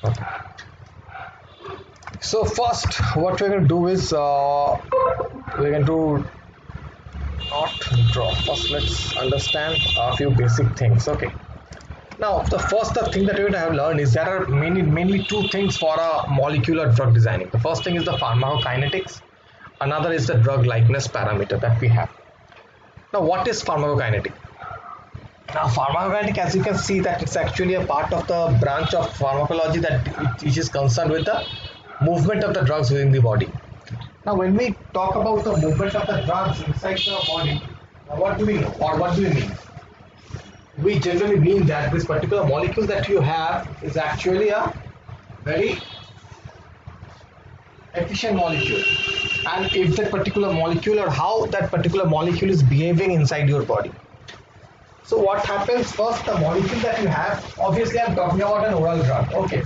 Okay. So first, what we're going to do is we're going to not draw. First, let's understand a few basic things. Okay. Now, the first thing that we're going to have learned is there are mainly two things for a molecular drug designing. The first thing is the pharmacokinetics. Another is the drug likeness parameter that we have. Now, what is pharmacokinetic? Now, pharmacokinetic, as you can see, that it's actually a part of the branch of pharmacology which is concerned with the movement of the drugs within the body. Now, when we talk about the movement of the drugs inside the body, what do we know or what do we mean? We generally mean that this particular molecule that you have is actually a very efficient molecule, and if that particular molecule or how that particular molecule is behaving inside your body. So what happens first, the molecule that you have, obviously I'm talking about an oral drug, okay,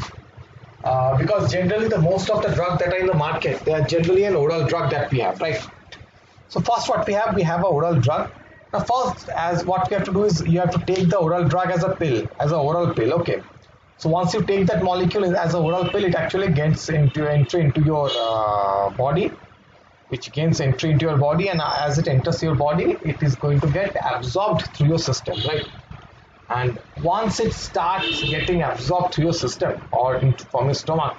because generally the most of the drugs that are in the market, they are generally an oral drug that we have, right? So first what we have an oral drug. Now first, as what we have to do is you have to take the oral drug as a pill, as an oral pill, okay. So once you take that molecule as an oral pill, it actually gets entry into your body, which gains entry into your body, and as it enters your body, it is going to get absorbed through your system, right? And once it starts getting absorbed through your system or from your stomach,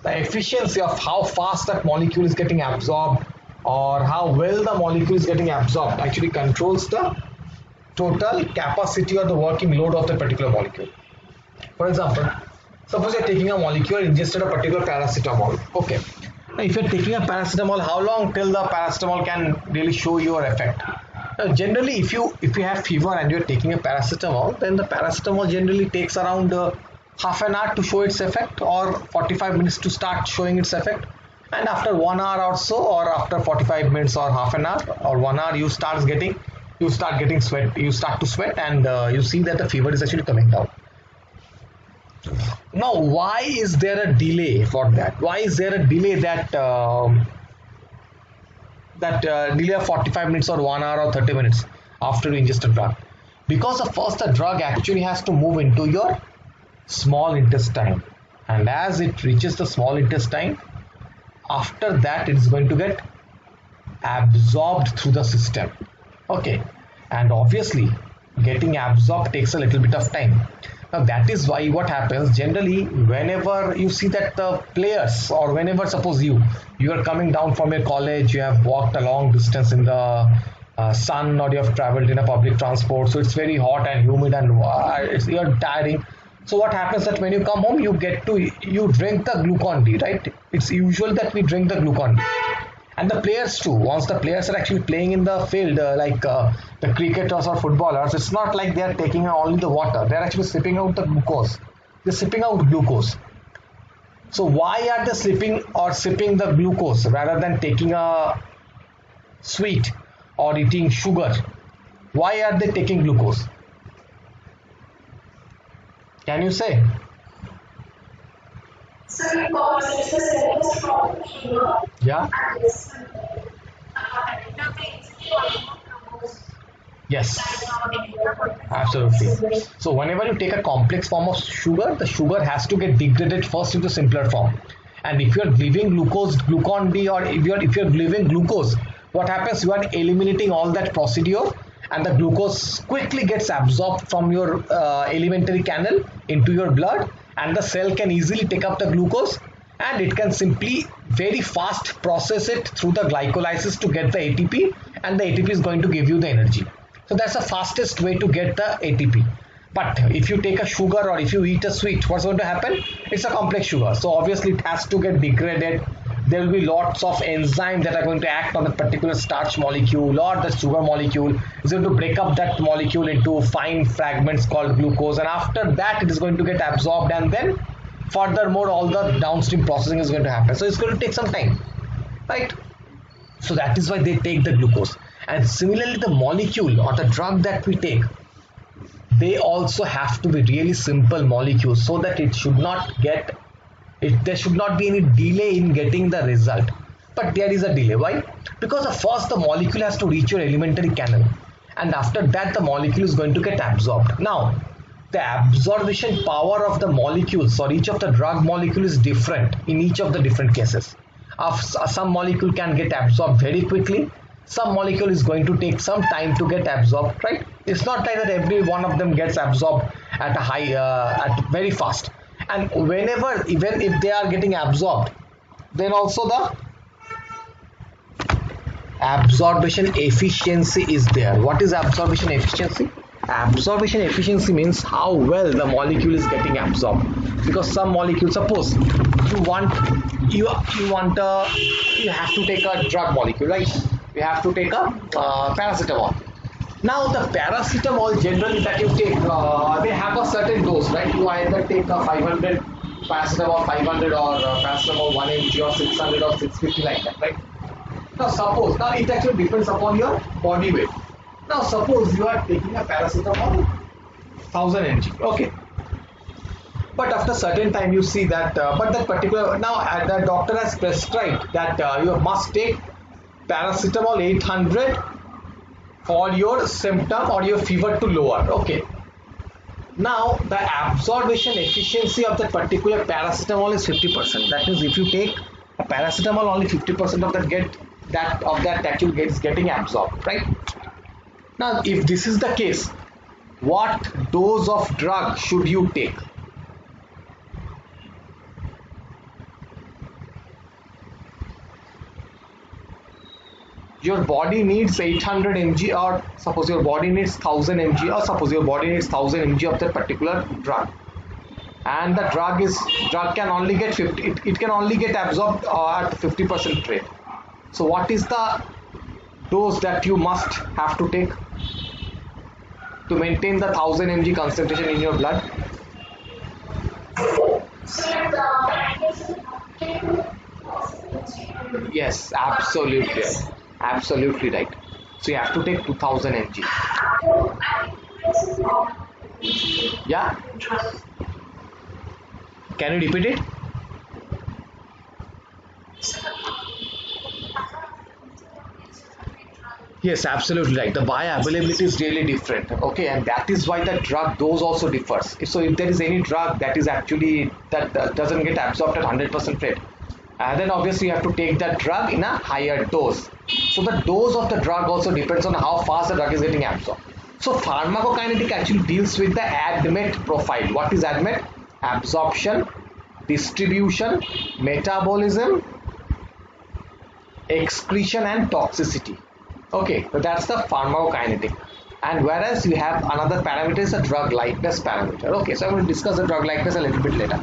the efficiency of how fast that molecule is getting absorbed or how well the molecule is getting absorbed actually controls the total capacity or the working load of that particular molecule. For example, suppose you are taking a molecule, ingested a particular paracetamol. Okay. Now, if you are taking a paracetamol, how long till the paracetamol can really show your effect? Now, generally, if you have fever and you are taking a paracetamol, then the paracetamol generally takes around half an hour to show its effect, or 45 minutes to start showing its effect. And after 1 hour or so, or after 45 minutes or half an hour or 1 hour, you start to sweat, and you see that the fever is actually coming down. Now, why is there a delay for that? Why is there a delay that delay of 45 minutes or 1 hour or 30 minutes after you ingest a drug? Because first the drug actually has to move into your small intestine, and as it reaches the small intestine, after that it is going to get absorbed through the system, okay, and obviously getting absorbed takes a little bit of time. Now that is why what happens generally, whenever you see that the players, or whenever suppose you are coming down from your college, you have walked a long distance in the sun, or you have traveled in a public transport, so it's very hot and humid and you're tiring. So what happens that when you come home, you drink the Glucon-D, right? It's usual that we drink the Glucon-D. And the players too, once the players are actually playing in the field, like the cricketers or footballers, it's not like they are taking only the water, they're actually sipping out the glucose. They're sipping out glucose. So why are they sipping the glucose rather than taking a sweet or eating sugar? Why are they taking glucose? Can you say? Yeah. Yes, absolutely. So whenever you take a complex form of sugar, the sugar has to get degraded first into simpler form. And if you are giving Glucon-D, or if you are giving glucose, what happens? You are eliminating all that procedure, and the glucose quickly gets absorbed from your alimentary canal into your blood, and the cell can easily take up the glucose, and it can simply very fast process it through the glycolysis to get the ATP, and the ATP is going to give you the energy. So that's the fastest way to get the ATP. But if you take a sugar or if you eat a sweet, what's going to happen? It's a complex sugar, so obviously it has to get degraded. There will be lots of enzymes that are going to act on the particular starch molecule or the sugar molecule. It's going to break up that molecule into fine fragments called glucose, and after that it is going to get absorbed, and then furthermore all the downstream processing is going to happen. So it's going to take some time, right? So that is why they take the glucose. And similarly, the molecule or the drug that we take, they also have to be really simple molecules, so that there should not be any delay in getting the result. But there is a delay. Why? Because first the molecule has to reach your alimentary canal, and after that the molecule is going to get absorbed. Now, the absorption power of the molecules or each of the drug molecule is different in each of the different cases. Some molecule can get absorbed very quickly, some molecule is going to take some time to get absorbed, right? It's not like that every one of them gets absorbed at a high at very fast, and whenever, even if they are getting absorbed, then also the absorption efficiency is there. What is absorption efficiency? Absorption efficiency means how well the molecule is getting absorbed. Because some molecule, suppose you have to take a drug molecule, right? You have to take a paracetamol. Now the paracetamol generally that you take, they have a certain dose, right? You either take a 500 paracetamol 500 or paracetamol 1 mg or 600 or 650, like that, right? Now suppose, now it actually depends upon your body weight. Now suppose you are taking a paracetamol 1000 mg, okay. But after certain time you see that, but that particular, now the doctor has prescribed that you must take paracetamol 800 for your symptom or your fever to lower, okay. Now the absorption efficiency of that particular paracetamol is 50%. That means if you take a paracetamol, only 50% of that actually gets getting absorbed, right? Now if this is the case, what dose of drug should you take? Your body needs 800 mg, or suppose your body needs 1000 mg, or suppose your body needs 1000 mg of that particular drug, and the drug can only get 50, it can only get absorbed at 50% rate. So what is the dose that you must have to take to maintain the 1000 mg concentration in your blood? Yes, absolutely. Absolutely right. So you have to take 2000 mg. Yeah? Can you repeat it? Yes, absolutely right. The bioavailability is really different. Okay, and that is why the drug dose also differs. So if there is any drug that is actually that doesn't get absorbed at 100% rate, then obviously you have to take that drug in a higher dose. So the dose of the drug also depends on how fast the drug is getting absorbed. So pharmacokinetic actually deals with the ADMET profile. What is ADMET? Absorption, distribution, metabolism, excretion and toxicity. Okay, so that's the pharmacokinetic. And whereas you have another parameter is the drug likeness parameter. Okay, so I'm going to discuss the drug likeness a little bit later.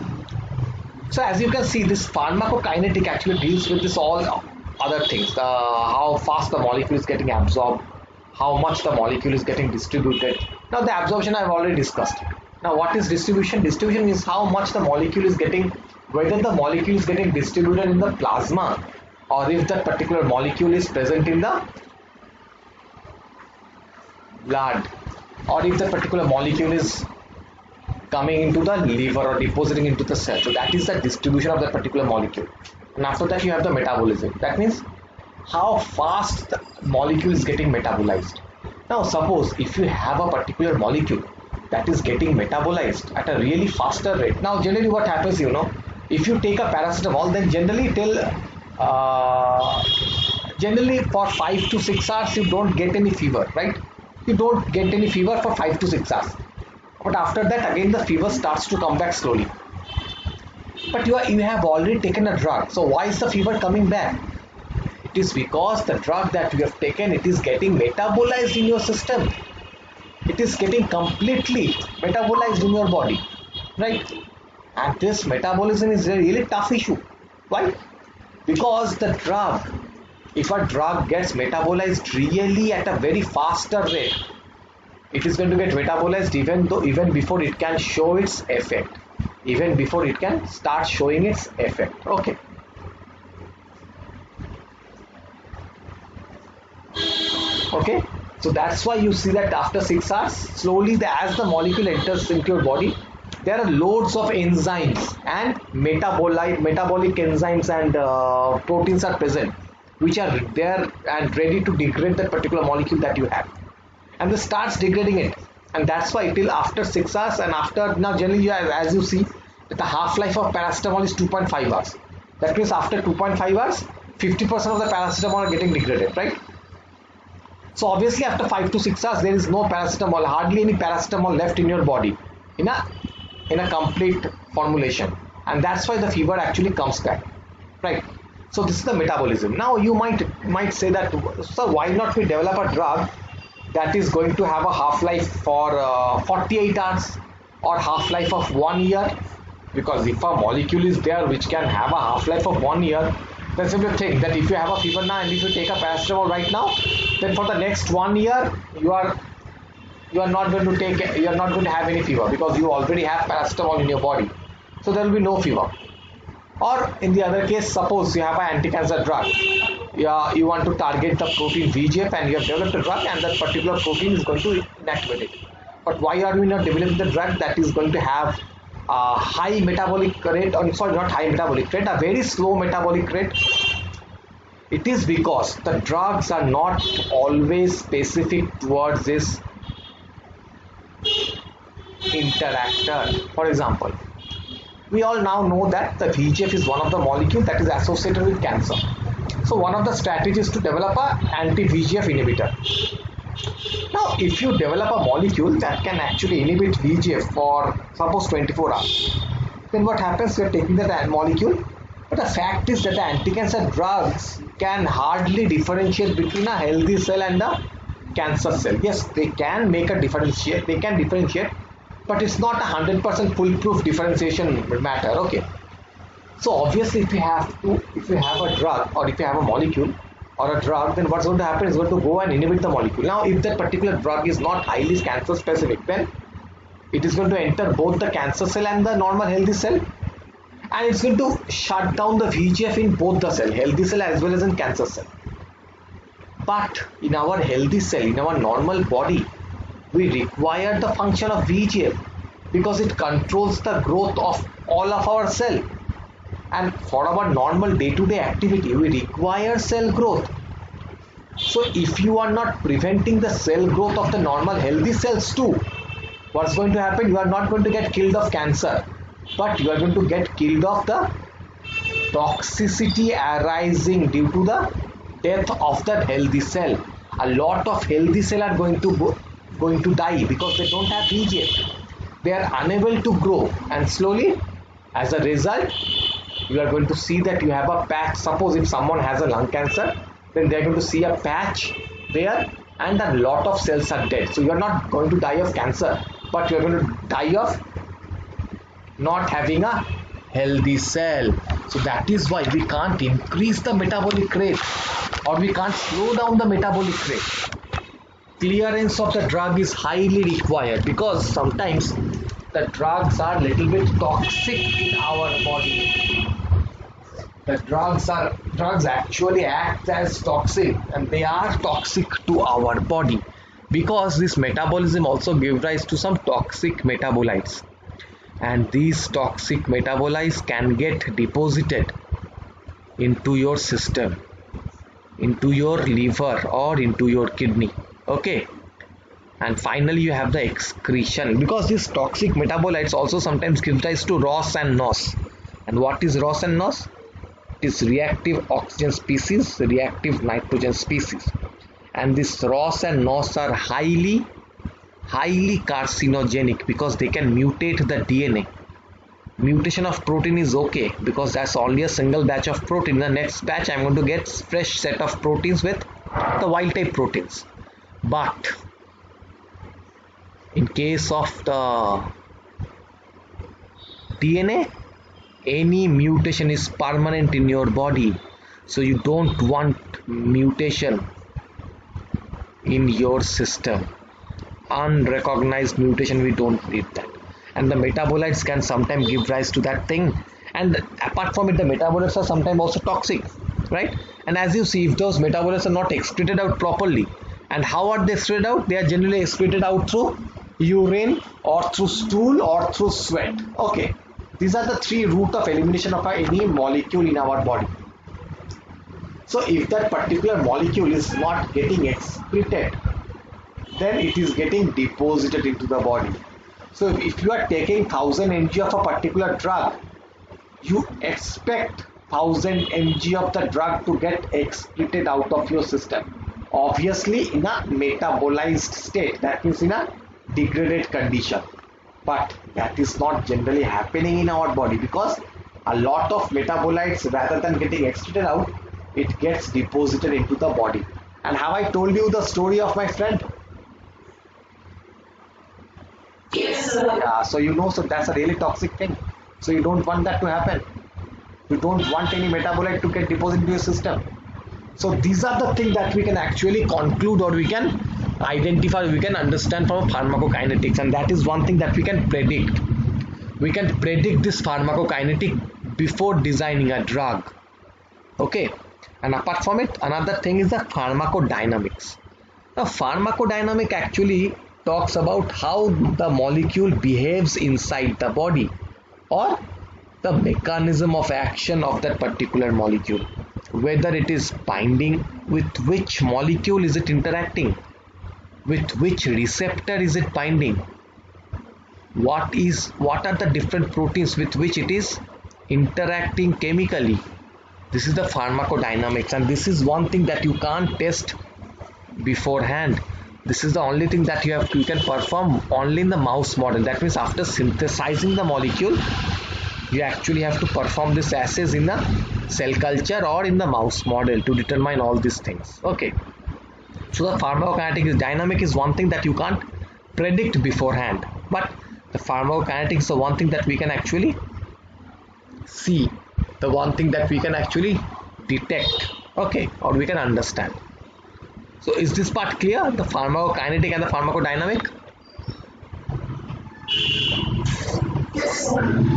So as you can see, this pharmacokinetic actually deals with this all other things, how fast the molecule is getting absorbed, how much the molecule is getting distributed. Now the absorption I have already discussed. Now what is distribution? Distribution is how much the molecule is getting, whether the molecule is getting distributed in the plasma, or if that particular molecule is present in the blood, or if the particular molecule is coming into the liver or depositing into the cell. So that is the distribution of that particular molecule. And after that you have the metabolism. That means how fast the molecule is getting metabolized. Now suppose if you have a particular molecule that is getting metabolized at a really faster rate. Now generally what happens, if you take a paracetamol, then generally for 5 to 6 hours you don't get any fever, right? You don't get any fever for 5 to 6 hours. But after that again the fever starts to come back slowly. But you have already taken a drug. So why is the fever coming back? It is because the drug that you have taken, it is getting metabolized in your system. It is getting completely metabolized in your body, right? And this metabolism is a really tough issue. Why? Because the drug, if a drug gets metabolized really at a very faster rate, it is going to get metabolized even before it can show its effect, even before it can start showing its effect. Okay. Okay. So that's why you see that after 6 hours, slowly as the molecule enters into your body, there are loads of enzymes and metabolic enzymes and proteins are present, which are there and ready to degrade that particular molecule that you have. And this starts degrading it. and that's why till after 6 hours, and after, now generally as you see, the half-life of paracetamol is 2.5 hours. That means after 2.5 hours, 50% of the paracetamol are getting degraded, right? So obviously after 5 to 6 hours, there is no paracetamol, hardly any paracetamol left in your body in a complete formulation, and that's why the fever actually comes back, right? So this is the metabolism. Now you might say that, so why not we develop a drug that is going to have a half-life for 48 hours or half-life of 1 year? Because if a molecule is there which can have a half-life of 1 year, then simply think that if you have a fever now and if you take a paracetamol right now, then for the next 1 year you are not going to have any fever, because you already have paracetamol in your body, so there will be no fever. Or in the other case, suppose you have an anti-cancer drug, you want to target the protein VEGF, and you have developed a drug and that particular protein is going to inactivate it. But why are we not developing the drug that is going to have a high metabolic rate, or sorry, not high metabolic rate, a very slow metabolic rate? It is because the drugs are not always specific towards this interactor. For example, we all now know that the VEGF is one of the molecules that is associated with cancer. So one of the strategies to develop a anti-VEGF inhibitor. Now if you develop a molecule that can actually inhibit VEGF for suppose 24 hours, then what happens? You are taking that molecule, but the fact is that the anti-cancer drugs can hardly differentiate between a healthy cell and a cancer cell. Yes, they can make a differentiate, but it's not a 100% foolproof differentiation matter. Okay, so obviously if you have a drug, or if you have a molecule or a drug, then what's going to happen is going to go and inhibit the molecule. Now if that particular drug is not highly cancer specific, then it is going to enter both the cancer cell and the normal healthy cell, and it's going to shut down the VEGF in both the cell, healthy cell as well as in cancer cell. But in our healthy cell, in our normal body, we require the function of VEGF because it controls the growth of all of our cell, and for our normal day-to-day activity we require cell growth. So if you are not preventing the cell growth of the normal healthy cells too, what's going to happen? You are not going to get killed of cancer, but you are going to get killed of the toxicity arising due to the death of that healthy cell. A lot of healthy cells are going to die because they don't have VEGF. They are unable to grow, and slowly, as a result, you are going to see that you have a patch. Suppose if someone has a lung cancer, then they are going to see a patch there, and a lot of cells are dead. So you are not going to die of cancer, but you are going to die of not having a healthy cell. So that is why we can't increase the metabolic rate, or we can't slow down the metabolic rate. Clearance of the drug is highly required, because sometimes the drugs are little bit toxic in our body. The drugs actually act as toxic, and they are toxic to our body, because this metabolism also gives rise to some toxic metabolites, and these toxic metabolites can get deposited into your system, into your liver or into your kidney. Okay, and finally you have the excretion, because these toxic metabolites also sometimes give rise to ROS and NOS. And what is ROS and NOS? It is reactive oxygen species, reactive nitrogen species, and this ROS and NOS are highly carcinogenic because they can mutate the DNA. Mutation of protein is okay because that's only a single batch of protein. In the next batch I'm going to get fresh set of proteins with the wild type proteins. But in case of the DNA, any mutation is permanent in your body, so you don't want mutation in your system. Unrecognized mutation, we don't need that. And the metabolites can sometimes give rise to that thing, and apart from it, the metabolites are sometimes also toxic, right? And as you see, if those metabolites are not excreted out properly, and how are they excreted out? They are generally excreted out through urine, or through stool, or through sweat. Okay, these are the three routes of elimination of any molecule in our body. So if that particular molecule is not getting excreted then it is getting deposited into the body. So if you are taking 1000 mg of a particular drug, you expect 1000 mg of the drug to get excreted out of your system. Obviously in a metabolized state, that means in a degraded condition. But that is not generally happening in our body, because a lot of metabolites, rather than getting excreted out, it gets deposited into the body. And have I told you the story of my friend? Yes, sir. Yeah, so you know, so that's a really toxic thing. So you don't want that to happen. You don't want any metabolite to get deposited into your system. So these are the things that we can actually conclude, or we can identify, we can understand from pharmacokinetics, and that is one thing that we can predict. We can predict this pharmacokinetic before designing a drug. Okay, and apart from it, another thing is the pharmacodynamics. Now pharmacodynamic actually talks about how the molecule behaves inside the body, or the mechanism of action of that particular molecule, whether it is binding, with which molecule is it interacting, with which receptor is it binding, what are the different proteins with which it is interacting chemically. This is the pharmacodynamics, and this is one thing that you can't test beforehand. This is the only thing that you can perform only in the mouse model. That means after synthesizing the molecule, you actually have to perform this assays in the cell culture or in the mouse model to determine all these things. Okay, so the pharmacokinetic dynamic is one thing that you can't predict beforehand, but the pharmacokinetic is the one thing that we can actually see, the one thing that we can actually detect, okay, or we can understand. So is this part clear, the pharmacokinetic and the pharmacodynamic? Yes, sir.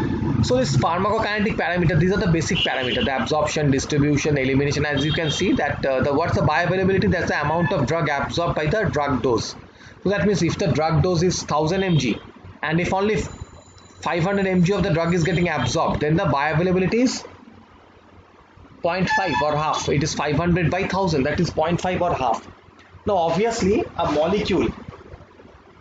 So this pharmacokinetic parameter, these are the basic parameters: the absorption, distribution, elimination. As you can see that what's the bioavailability? That's the amount of drug absorbed by the drug dose. So that means if the drug dose is 1000 mg, and if only 500 mg of the drug is getting absorbed, then the bioavailability is 0.5 or half. It is 500 by 1000, that is 0.5 or half. Now obviously a molecule,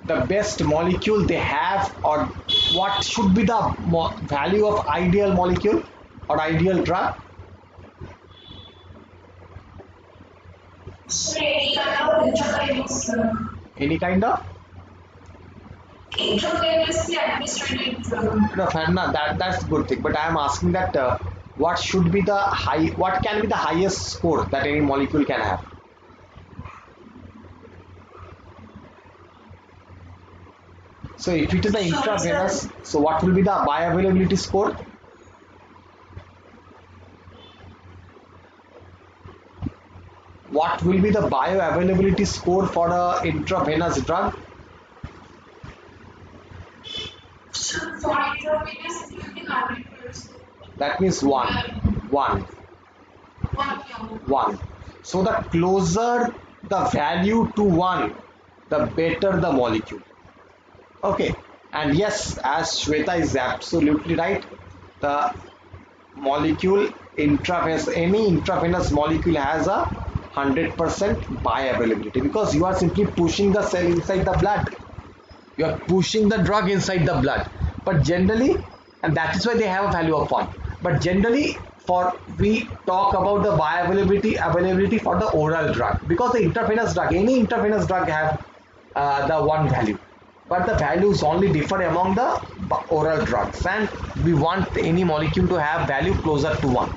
the best molecule they have, or what should be the value of ideal molecule or ideal drug? So any kind of intravenous, Any kind of? intravenously administered drug. No, no, that's good thing. But I am asking that what should be the what can be the highest score that any molecule can have? So if it is the intravenous, so what will be the bioavailability score? What will be the bioavailability score for a intravenous drug? So for intravenous, it will be 100%. That means 1. 1. 1. So the closer the value to 1, the better the molecule. Okay, and yes, as Shweta is absolutely right, the molecule intravenous, any intravenous molecule has a 100% bioavailability, because you are simply pushing the cell inside the blood. You are pushing the drug inside the blood. But generally, and that is why they have a value of 1. But generally, we talk about the availability for the oral drug, because the intravenous drug, any intravenous drug have the 1 value. But the values only differ among the oral drugs, and we want any molecule to have value closer to 1.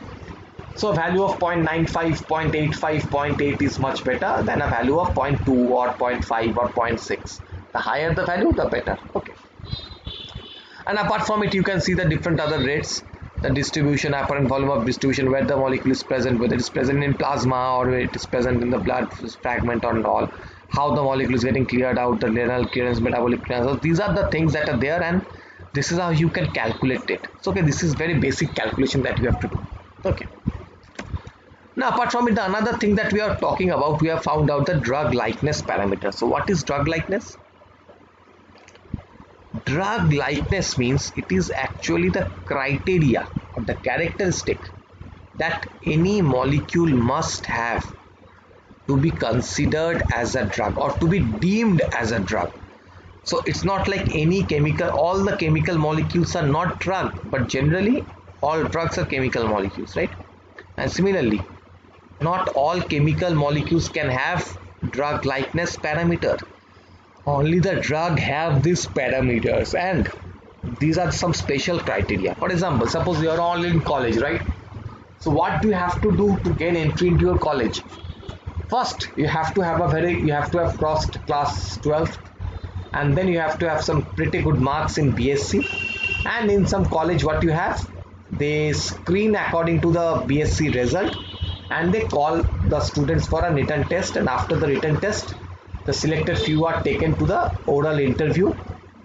So a value of 0.95, 0.85, 0.8 is much better than a value of 0.2 or 0.5 or 0.6. The higher the value, the better. Okay. And apart from it, you can see the different other rates, the distribution, apparent volume of distribution, where the molecule is present, whether it is present in plasma or it is present in the blood fragment or all, how the molecule is getting cleared out, the renal clearance, metabolic clearance. So these are the things that are there, and this is how you can calculate it. So okay, this is very basic calculation that you have to do. Okay. Now apart from it, the another thing that we are talking about, we have found out the drug likeness parameter. So what is drug likeness? Drug likeness means it is actually the criteria or the characteristic that any molecule must have to be considered as a drug or to be deemed as a drug. So it's not like any chemical, all the chemical molecules are not drug, but generally all drugs are chemical molecules, right? And similarly, not all chemical molecules can have drug likeness parameter. Only the drug have these parameters, and these are some special criteria. For example, suppose you are all in college, right? So what do you have to do to gain entry into your college? First, you have to have crossed class 12th, and then you have to have some pretty good marks in BSc. And in some college, what you have, they screen according to the BSc result, and they call the students for a written test, and after the written test, the selected few are taken to the oral interview,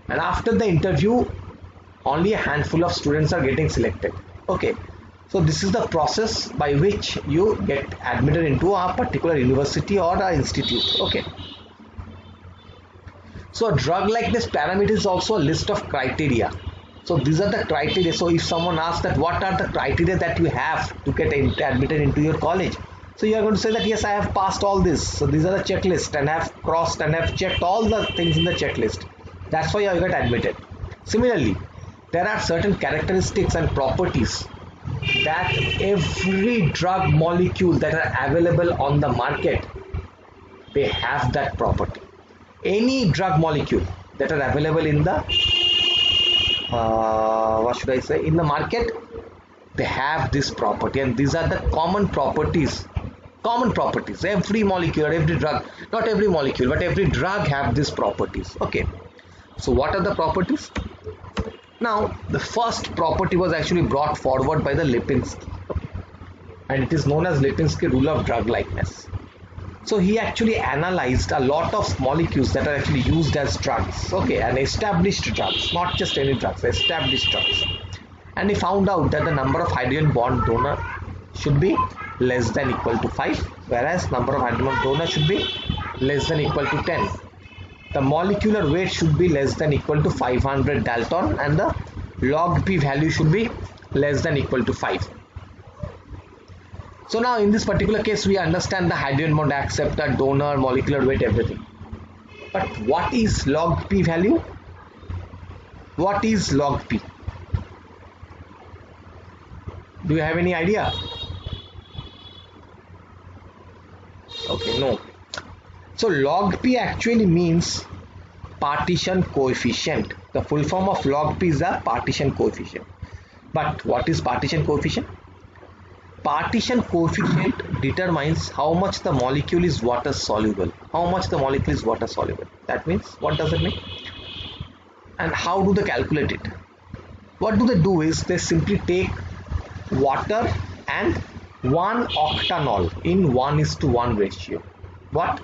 and after the interview only a handful of students are getting selected. Okay, so this is the process by which you get admitted into a particular university or a institute. Okay, so a drug like this parameter is also a list of criteria. So these are the criteria. So if someone asks that what are the criteria that you have to get admitted into your college, so you are going to say that yes, I have passed all this. So these are the checklist, and I have crossed and I have checked all the things in the checklist. That's why you got admitted. Similarly, there are certain characteristics and properties that every drug molecule that are available on the market, they have that property. Any drug molecule that are available in the in the market, they have this property, and these are the common properties. Every molecule, every drug, not every molecule, but every drug have these properties. Okay, so what are the properties? Now, the first property was actually brought forward by the Lipinski, and it is known as Lipinski rule of drug likeness. So he actually analyzed a lot of molecules that are actually used as drugs, okay, and established drugs, not just any drugs, established drugs. And he found out that the number of hydrogen bond donor should be less than equal to 5, whereas number of hydrogen bond donor should be less than equal to 10. The molecular weight should be less than equal to 500 Dalton, and the log P value should be less than equal to 5. So now in this particular case, we understand the hydrogen bond acceptor, donor, molecular weight, everything. But what is log P value? What is log P? Do you have any idea? Okay, no. So log P actually means partition coefficient. The full form of log P is the partition coefficient. But what is partition coefficient? Partition coefficient determines how much the molecule is water soluble. How much the molecule is water soluble. That means, what does it mean? And how do they calculate it? What do they do is they simply take water and 1 octanol in 1:1 ratio. What?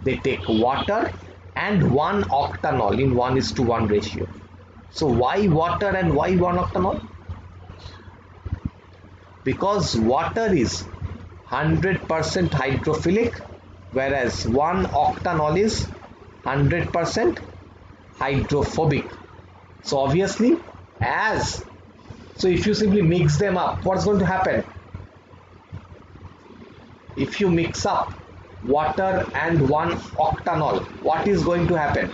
They take water and 1 octanol in 1:1 ratio. So why water and why 1 octanol? Because water is 100% hydrophilic, whereas 1 octanol is 100% hydrophobic. So obviously, so if you simply mix them up, what's going to happen? If you mix up water and 1 octanol, what is going to happen?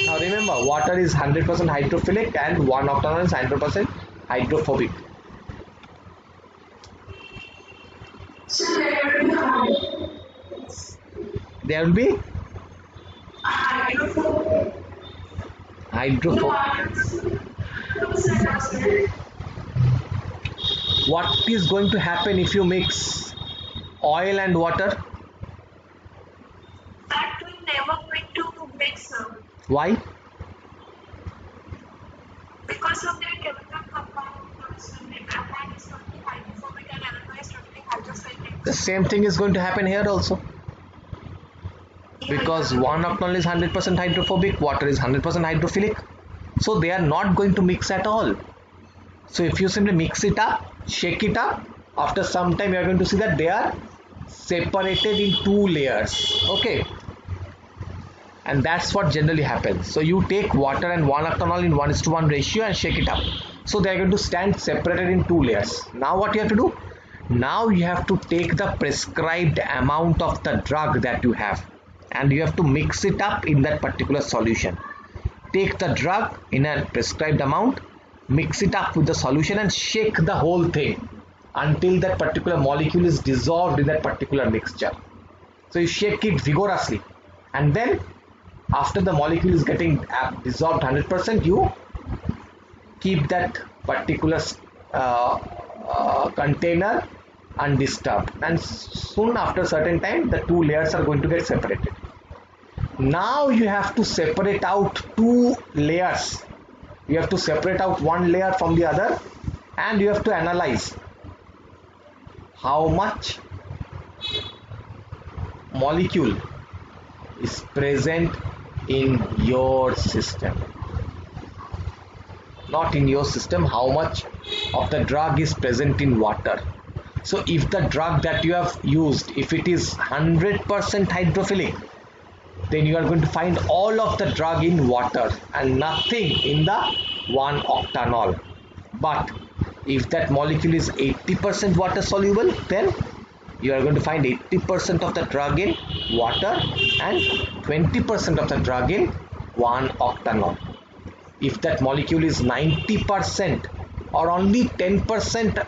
Now remember, water is 100% hydrophilic and 1 octanol is 100% hydrophobic. So there will be hydrophobic. What is going to happen if you mix oil and water? that will never going to mix up Why? because of their chemical compounds. One is totally hydrophobic and another is totally hydrophilic. The same thing is going to happen here also. Because 1 octanol is 100% hydrophobic, water is 100% hydrophilic. So they are not going to mix at all. So if you simply mix it up, shake it up, after some time you are going to see that they are separated in 2 layers. Okay. And that's what generally happens. So you take water and 1 octanol in 1:1 ratio and shake it up. So they are going to stand separated in 2 layers. Now what you have to do? Now you have to take the prescribed amount of the drug that you have and you have to mix it up in that particular solution. Take the drug in a prescribed amount, mix it up with the solution and shake the whole thing until that particular molecule is dissolved in that particular mixture. So you shake it vigorously, and then after the molecule is getting dissolved 100%, you keep that particular container undisturbed, and soon after a certain time the two layers are going to get separated. Now you have to separate out two layers. You have to separate out one layer from the other, and you have to analyze how much molecule is present in your system. Not in your system, how much of the drug is present in water. So if the drug that you have used, if it is 100% hydrophilic, then you are going to find all of the drug in water and nothing in the 1-octanol. But if that molecule is 80% water soluble, then you are going to find 80% of the drug in water and 20% of the drug in 1-octanol. If that molecule is 90% or only 10%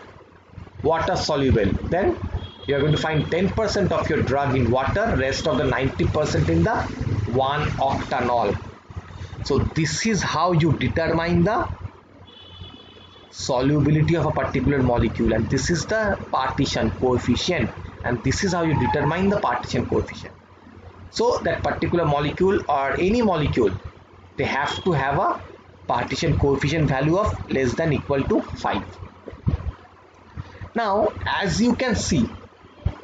water soluble, then you are going to find 10% of your drug in water, rest of the 90% in the 1-octanol. So this is how you determine the solubility of a particular molecule, and this is the partition coefficient, and this is how you determine the partition coefficient. So that particular molecule or any molecule, they have to have a partition coefficient value of less than equal to 5. Now as you can see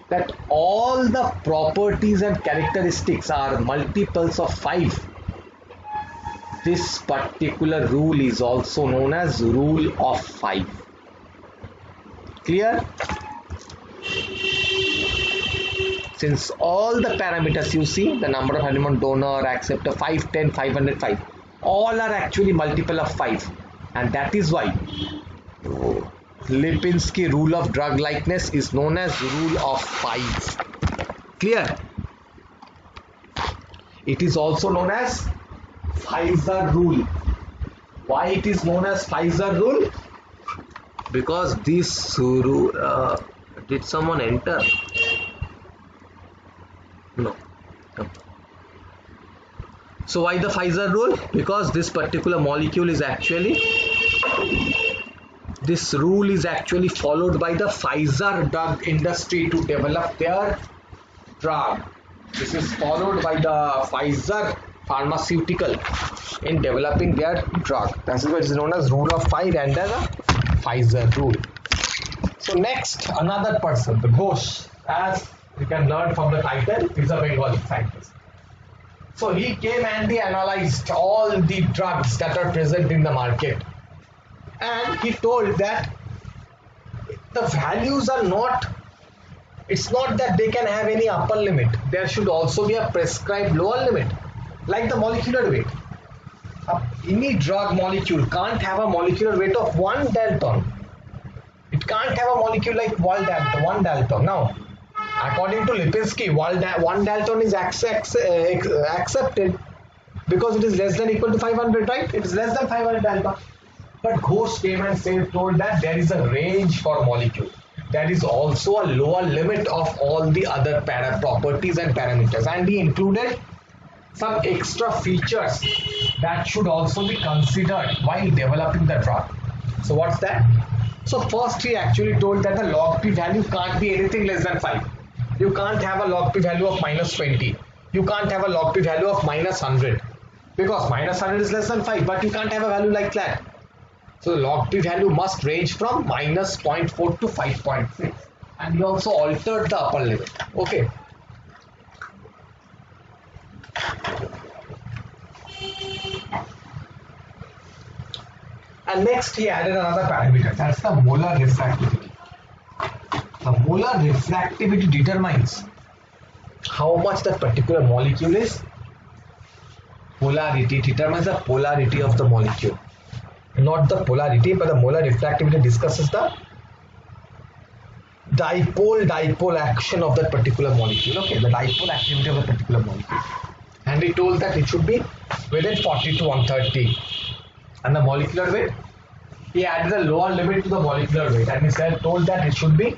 that all the properties and characteristics are multiples of 5. This particular rule is also known as rule of 5. Clear? Since all the parameters you see, the number of element, donor, acceptor, 5, 10, 500, 5, all are actually multiple of 5, and that is why Lipinski rule of drug likeness is known as rule of 5. Clear? It is also known as Pfizer rule. Why it is known as Pfizer rule? Because this rule, did someone enter? No. So why the Pfizer rule? Because this particular molecule is actually, this rule is actually followed by the Pfizer drug industry to develop their drug. This is followed by the Pfizer pharmaceutical in developing their drug. That's why it is known as rule of 5 and the Pfizer rule. So next, another person, the Ghosh, as you can learn from the title, is a Bengali scientist. So he came and he analyzed all the drugs that are present in the market, and he told that the values are not, it's not that they can have any upper limit, there should also be a prescribed lower limit, like the molecular weight. Any drug molecule can't have a molecular weight of 1 dalton. It can't have a molecule like 1 dalton. Now, according to Lipinski, 1 dalton is accepted because it is less than equal to 500, right? It is less than 500 dalton. But Ghosh came and told that there is a range for molecule. There is also a lower limit of all the other properties and parameters, and he included some extra features that should also be considered while developing the drug. So what's that? So first he actually told that the log p value can't be anything less than 5. You can't have a log p value of -20. You can't have a log p value of -100, because -100 is less than 5, but you can't have a value like that. So the log p value must range from -0.4 to 5.6, and he also altered the upper limit. Okay. And next he added another parameter, that's the molar refractivity. The molar refractivity determines how much that particular molecule is. Polarity determines the polarity of the molecule, not the polarity, but the molar refractivity discusses the dipole action of that particular molecule. Okay, the dipole activity of a particular molecule. And we told that it should be within 40 to 130. And the molecular weight, he added a lower limit to the molecular weight, and he said told that it should be,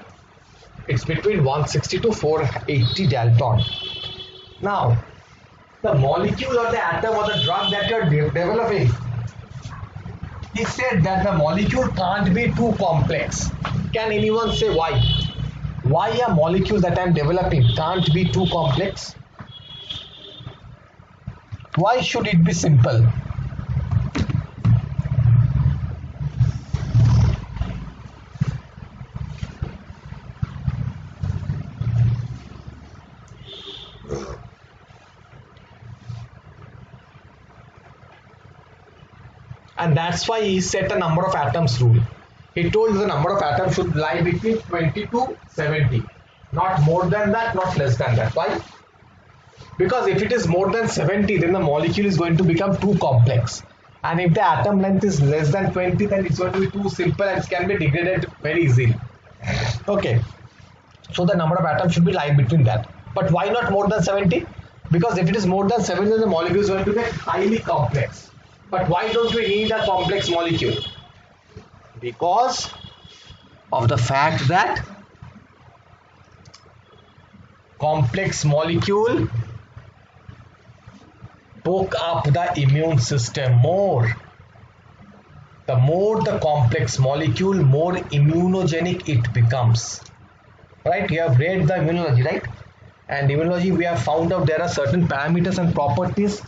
it's between 160 to 480 Dalton. Now, the molecule or the atom or the drug that you are developing, he said that the molecule can't be too complex. Can anyone say why? Why a molecule that I am developing can't be too complex? Why should it be simple? And that's why he set a number of atoms rule. He told the number of atoms should lie between 20 to 70. Not more than that, not less than that. Why? Because if it is more than 70, then the molecule is going to become too complex. And if the atom length is less than 20, then it's going to be too simple and it can be degraded very easily. Okay. So the number of atoms should be lying between that. But why not more than 70? Because if it is more than 70, then the molecule is going to get highly complex. But why don't we need a complex molecule? Because of the fact that complex molecule poke up the immune system more. The more the complex molecule, more immunogenic it becomes. Right? You have read the immunology, right? And immunology, we have found out there are certain parameters and properties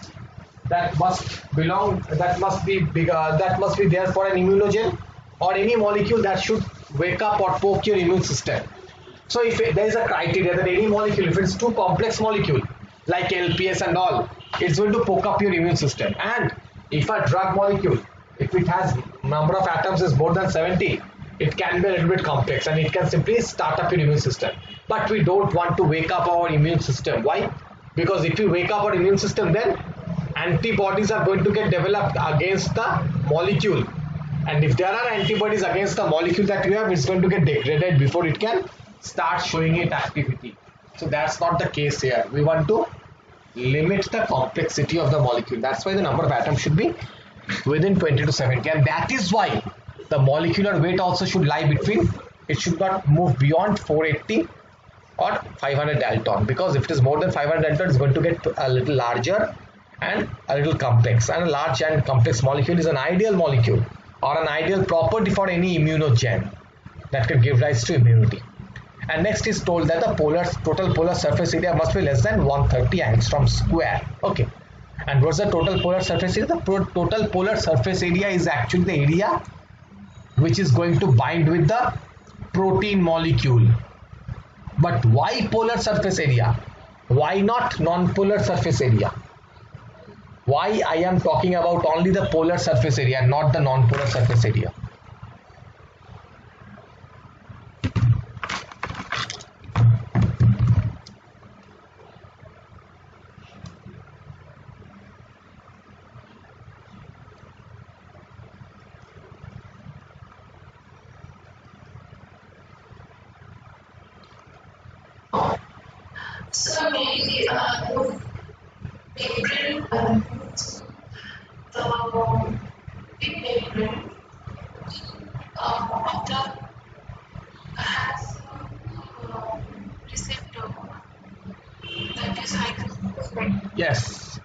that must belong, that must be there for an immunogen or any molecule that should wake up or poke your immune system. So if there is a criteria that any molecule, if it's too complex molecule like LPS and all, it's going to poke up your immune system. And if a drug molecule, if it has number of atoms is more than 70, it can be a little bit complex and it can simply start up your immune system. But we don't want to wake up our immune system. Why? Because if we wake up our immune system, then antibodies are going to get developed against the molecule, and if there are antibodies against the molecule that you have, it's going to get degraded before it can start showing its activity. So that's not the case here. We want to limit the complexity of the molecule. That's why the number of atoms should be within 20 to 70, and that is why the molecular weight also should lie between, it should not move beyond 480 or 500 Dalton, because if it is more than 500 Dalton, it's going to get a little larger and a little complex, and a large and complex molecule is an ideal molecule or an ideal property for any immunogen that can give rise to immunity. And next is told that the total polar surface area must be less than 130 angstrom square. Okay. And what's the total polar surface area? The total polar surface area is actually the area which is going to bind with the protein molecule. But why polar surface area? Why not non-polar surface area? Why I am talking about only the polar surface area, not the non-polar surface area? So maybe different the big membrane of the has receptor that is hydrogen. Yes,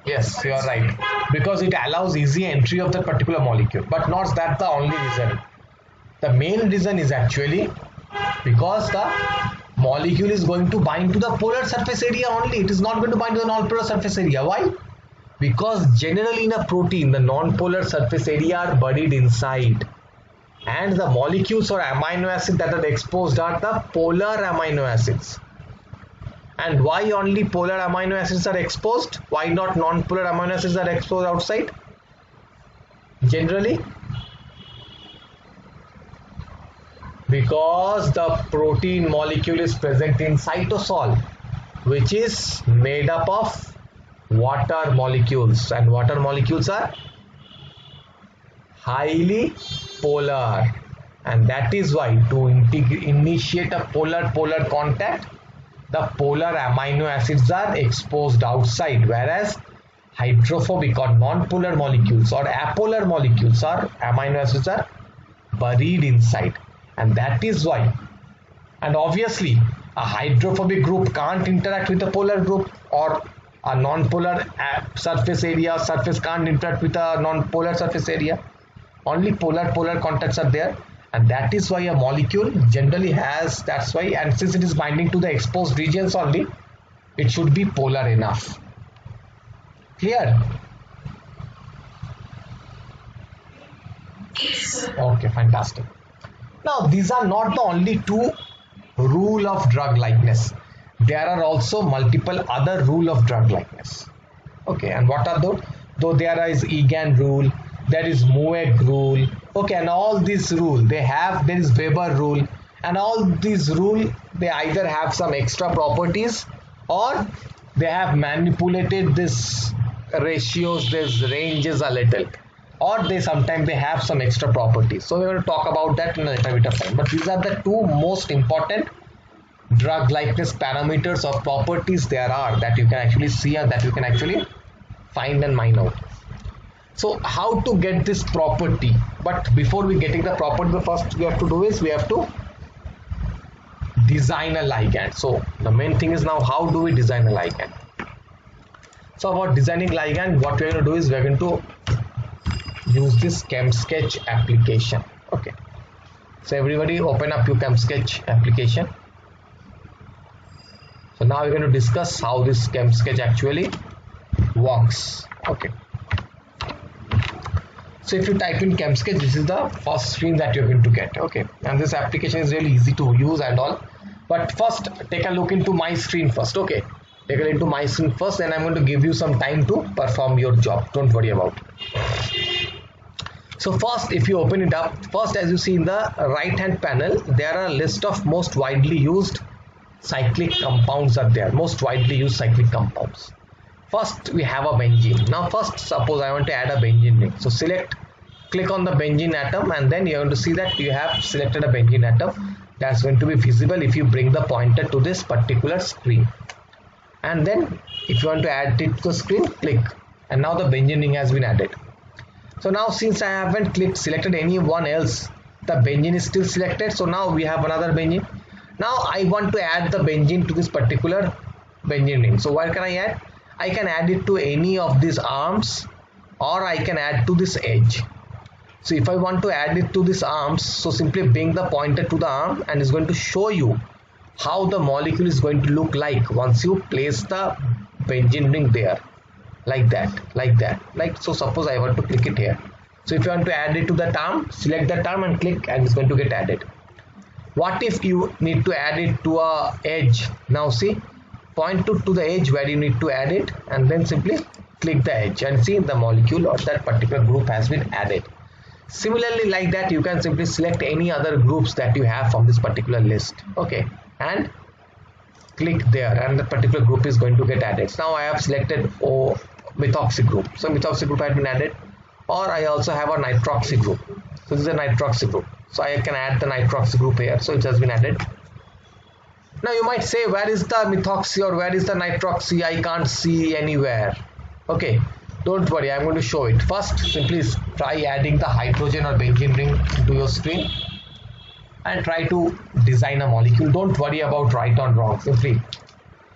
you are right. Because it allows easy entry of that particular molecule. But not that the only reason. The main reason is actually because the molecule is going to bind to the polar surface area only. It is not going to bind to the non-polar surface area. Why? Because generally in a protein, the non-polar surface area are buried inside. And the molecules or amino acids that are exposed are the polar amino acids. And why only polar amino acids are exposed? Why not non-polar amino acids are exposed outside? Generally, because the protein molecule is present in cytosol, which is made up of water molecules, and water molecules are highly polar. and that is why to initiate a polar contact, the polar amino acids are exposed outside, whereas hydrophobic or non-polar molecules or apolar molecules or amino acids are buried inside, and that is why. And obviously a hydrophobic group can't interact with a polar group, or a non-polar surface can't interact with a non-polar surface area. Only polar contacts are there, and that is why a molecule generally has, that's why, and since it is binding to the exposed regions only, it should be polar enough. Clear? Okay, fantastic. Now these are not the only two rule of drug likeness. There are also multiple other rule of drug likeness. Okay, and what are those? Though there is Egan rule, there is Muegge rule, okay, and all these rule, there is Weber rule, and all these rule, they either have some extra properties or they have manipulated this ratios, these ranges a little, or they sometimes they have some extra properties. So we will talk about that in a little bit of time. But these are the two most important drug likeness parameters or properties there are that you can actually see and that you can actually find and mine out. So how to get this property? But before we getting the property, the first we have to do is we have to design a ligand. So the main thing is now how do we design a ligand? So about designing ligand, what we are going to do is we are going to use this ChemSketch application. Okay, so everybody open up your ChemSketch application. So now we're going to discuss how this ChemSketch actually works. Okay, so if you type in ChemSketch, this is the first screen that you're going to get. Okay, and this application is really easy to use and all, but first take a look into my screen first. Okay, take a look into my screen first, then I'm going to give you some time to perform your job. Don't worry about it. So first, if you open it up, first as you see in the right hand panel, there are a list of most widely used cyclic compounds are there, most widely used cyclic compounds. First we have a benzene. Now first suppose I want to add a benzene ring. So click on the benzene atom, and then you're going to see that you have selected a benzene atom. That's going to be visible if you bring the pointer to this particular screen. And then if you want to add it to the screen, click, and now the benzene ring has been added. So now since I haven't selected anyone else, the benzene is still selected. So now we have another benzene. Now I want to add the benzene to this particular benzene ring. So where can I add? I can add it to any of these arms, or I can add to this edge. So if I want to add it to this arms, so simply bring the pointer to the arm, and it's going to show you how the molecule is going to look like once you place the benzene ring there, like that. So suppose I want to click it here. So if you want to add it to the arm, select the arm and click, and it's going to get added. What if you need to add it to a edge? Now see, point to the edge where you need to add it, and then simply click the edge, and see the molecule or that particular group has been added. Similarly, like that, you can simply select any other groups that you have from this particular list. Okay, and click there, and the particular group is going to get added. So now I have selected methoxy group. So methoxy group has been added, or I also have a nitroxy group. So this is a nitroxy group. So I can add the nitroxy group here. So it has been added. Now you might say, where is the methoxy or where is the nitroxy? I can't see anywhere. Okay, don't worry, I'm going to show it. First, simply try adding the hydrogen or benzene ring to your screen and try to design a molecule. Don't worry about right or wrong, simply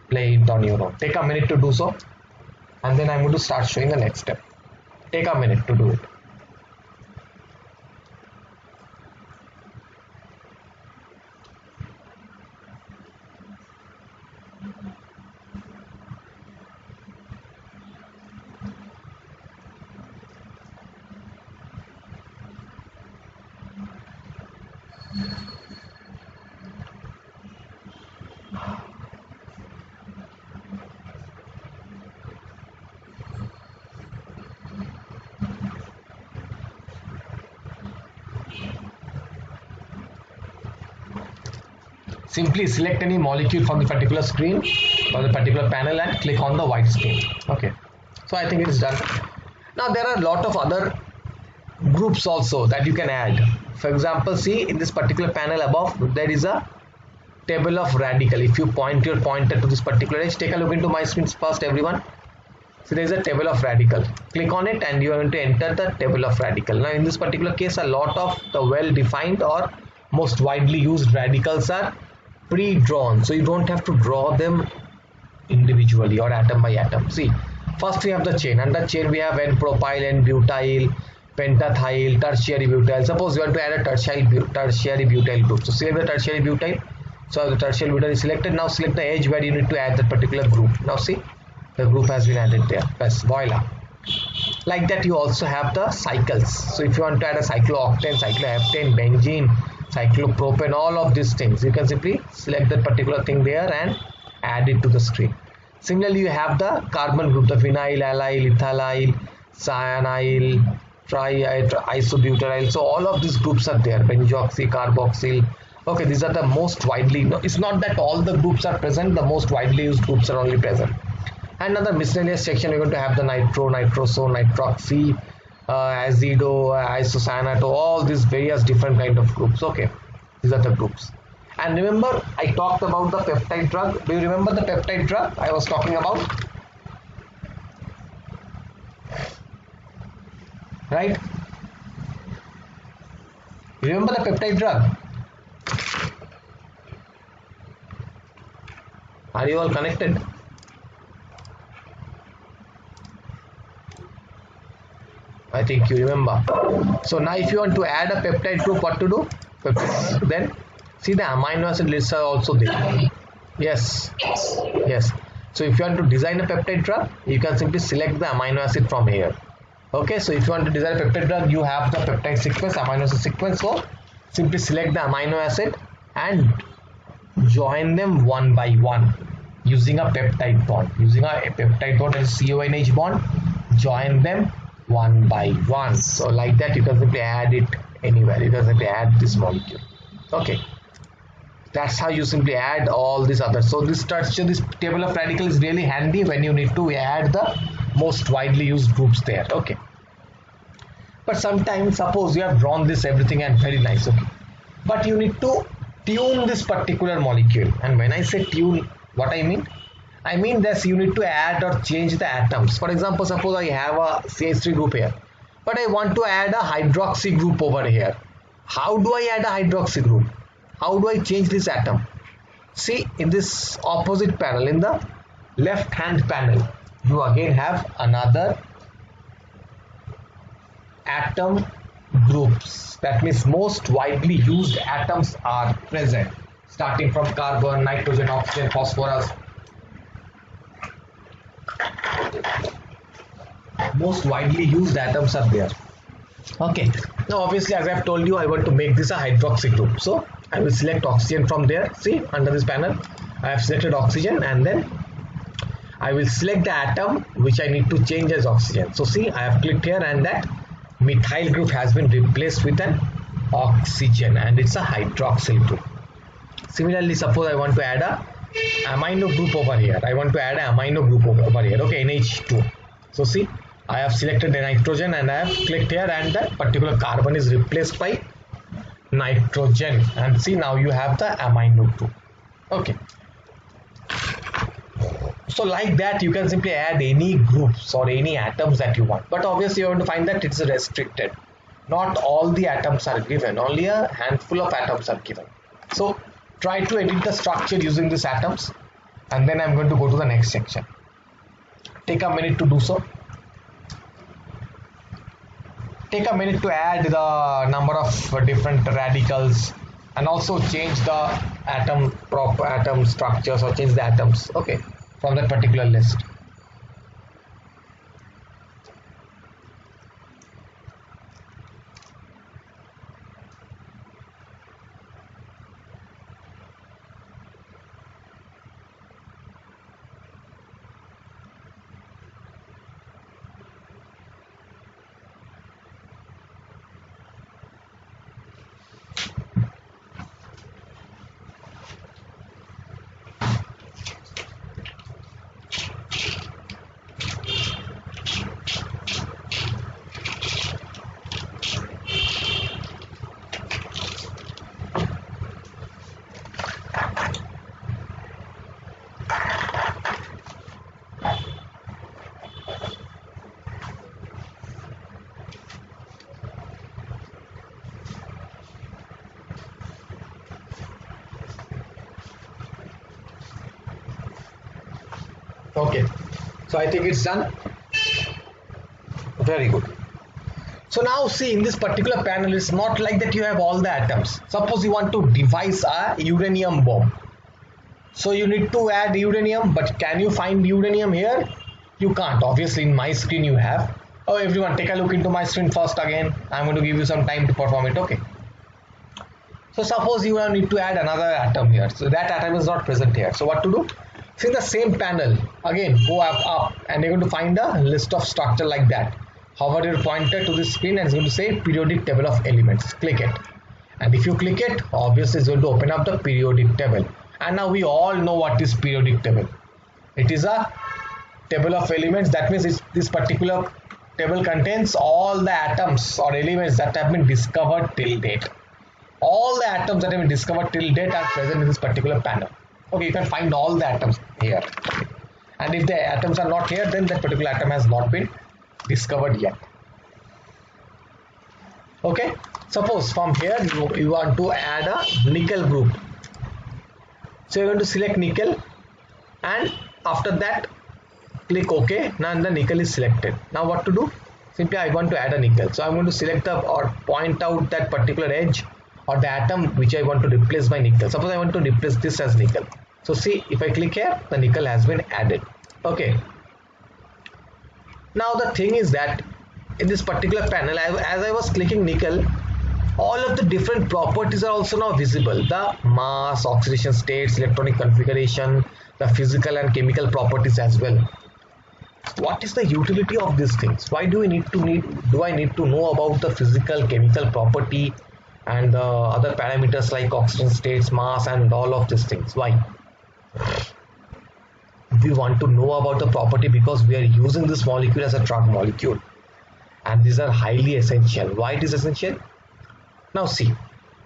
play it on your own. Take a minute to do so, and then I'm going to start showing the next step. Take a minute to do it. Simply select any molecule from the particular screen or the particular panel and click on the white screen. Okay, so I think it is done. Now there are a lot of other groups also that you can add. For example, see in this particular panel above, there is a table of radical. If you point your pointer to this particular edge, take a look into my screen first, everyone. So there is a table of radical. Click on it and you are going to enter the table of radical. Now in this particular case, a lot of the well-defined or most widely used radicals are pre-drawn. So you don't have to draw them individually or atom by atom. See, first we have the chain. Under chain we have N-propyl, N-butyl, pentathiol, tertiary butyl. Suppose you want to add a tertiary butyl group. So select the tertiary butyl. So the tertiary butyl is selected. Now select the edge where you need to add that particular group. Now see, the group has been added there. Press voila. Like that, you also have the cycles. So if you want to add a cyclooctane, cycloheptane, benzene, cyclopropane, all of these things, you can simply select that particular thing there and add it to the screen. Similarly, you have the carbon group, the vinyl, allyl, ethyl, cyanyl, isobutyryl. So all of these groups are there. Benzoxy, carboxyl. Okay, these are the most widely. No, it's not that all the groups are present. The most widely used groups are only present. And another miscellaneous section, you're going to have the nitro, nitroso, nitroxy, azido, isocyanato, all these various different kind of groups. Okay, these are the groups. And remember, I talked about the peptide drug. Do you remember the peptide drug I was talking about? Right? You remember the peptide drug? Are you all connected? I think you remember. So now if you want to add a peptide group, what to do? Then see the amino acid lists are also there. Yes. So if you want to design a peptide drug, you can simply select the amino acid from here. Okay, so if you want to design a peptide drug, you have the peptide sequence, amino acid sequence. So simply select the amino acid and join them one by one using a peptide bond. Using a peptide bond, that is CONH bond, join them one by one. So like that, you can simply add it anywhere. You can simply add this molecule. Okay, that's how you simply add all these others. So this structure, this table of radical is really handy when you need to add the most widely used groups there. Okay, but sometimes suppose you have drawn this everything and very nice. Okay, but you need to tune this particular molecule. And when I say tune, what I mean that you need to add or change the atoms. For example, suppose I have a CH3 group here, but I want to add a hydroxy group over here. How do I add a hydroxy group? How do I change this atom? See, in this opposite panel, in the left hand panel, you again have another atom groups. That means most widely used atoms are present, starting from carbon, nitrogen, oxygen, phosphorus. Most widely used atoms are there. Okay, now obviously, as I have told you, I want to make this a hydroxy group. So I will select oxygen from there. See, under this panel, I have selected oxygen, and then I will select the atom which I need to change as oxygen. So see, I have clicked here, and that methyl group has been replaced with an oxygen, and it's a hydroxyl group. Similarly, suppose I want to add a amino group over here. I want to add an amino group over here. Okay, NH2. So see, I have selected the nitrogen and I have clicked here, and that particular carbon is replaced by nitrogen. And see, now you have the amino group. Okay. So like that, you can simply add any groups or any atoms that you want. But obviously, you want to find that it's restricted. Not all the atoms are given. Only a handful of atoms are given. So try to edit the structure using these atoms, and then I'm going to go to the next section. Take a minute to do so. Take a minute to add the number of different radicals and also change the atom structures, or change the atoms, okay, from that particular list. Okay, so I think it's done. Very good. So now see, in this particular panel, it's not like that you have all the atoms. Suppose you want to devise a uranium bomb. So you need to add uranium, but can you find uranium here? You can't. Obviously in my screen you have. Oh, everyone take a look into my screen first again. I'm going to give you some time to perform it. Okay. So suppose you need to add another atom here. So that atom is not present here. So what to do? So in the same panel, again go up and you're going to find a list of structure like that. Hover your pointer to the screen and it's going to say periodic table of elements. Click it. And if you click it, obviously it's going to open up the periodic table. And now we all know what is periodic table. It is a table of elements. That means this particular table contains all the atoms or elements that have been discovered till date. All the atoms that have been discovered till date are present in this particular panel. Okay, you can find all the atoms here. And if the atoms are not here, then that particular atom has not been discovered yet. Okay, suppose from here you want to add a nickel group. So you're going to select nickel and after that click OK. Now the nickel is selected. Now what to do? Simply I want to add a nickel. So I'm going to select or point out that particular edge or the atom which I want to replace by nickel. Suppose I want to replace this as nickel. So see, if I click here, the nickel has been added. Okay. Now the thing is that in this particular panel, as I was clicking nickel, all of the different properties are also now visible. The mass, oxidation states, electronic configuration, the physical and chemical properties as well. What is the utility of these things? Why do I need to know about the physical, chemical property and other parameters like oxidation states, mass and all of these things? Why? We want to know about the property because we are using this molecule as a drug molecule. And these are highly essential. Why it is essential? Now see,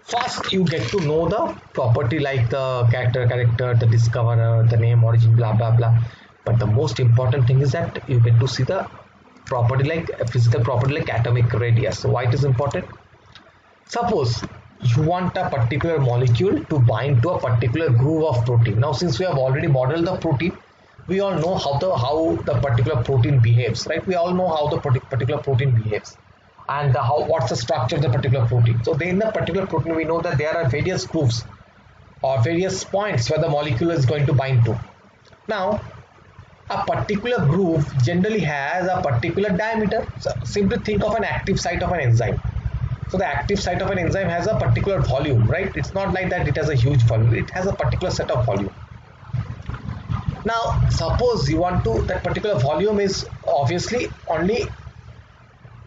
first you get to know the property like the character, the discoverer, the name, origin, blah blah blah. But the most important thing is that you get to see the property like a physical property like atomic radius. So why it is important? Suppose you want a particular molecule to bind to a particular groove of protein. Now since we have already modeled the protein, we all know how the particular protein behaves, right? We all know how the particular protein behaves and what's the structure of the particular protein. So in the particular protein, we know that there are various grooves or various points where the molecule is going to bind to. Now, a particular groove generally has a particular diameter. So simply think of an active site of an enzyme. So the active site of an enzyme has a particular volume, right? It's not like that it has a huge volume. It has a particular set of volume. Now, suppose you want to, that particular volume is obviously only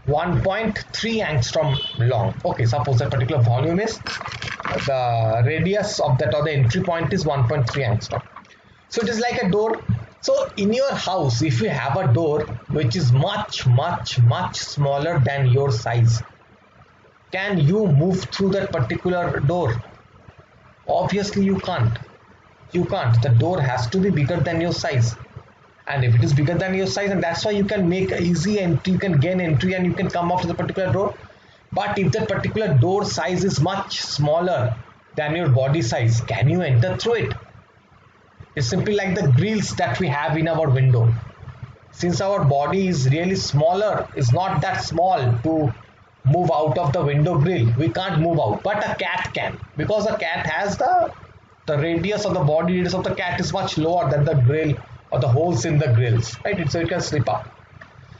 1.3 angstrom long. Okay, suppose that particular volume is, the radius of that or the entry point is 1.3 angstrom. So it is like a door. So in your house, if you have a door which is much smaller than your size, can you move through that particular door? Obviously you can't. You can't. The door has to be bigger than your size. And if it is bigger than your size, and that's why you can make easy entry, you can gain entry and you can come up to the particular door. But if that particular door size is much smaller than your body size, can you enter through it? It's simply like the grills that we have in our window. Since our body is really smaller, is not that small to move out of the window grill, we can't move out. But a cat can, because a cat has the radius of the body radius of the cat is much lower than the grill or the holes in the grills, right? So it can slip up.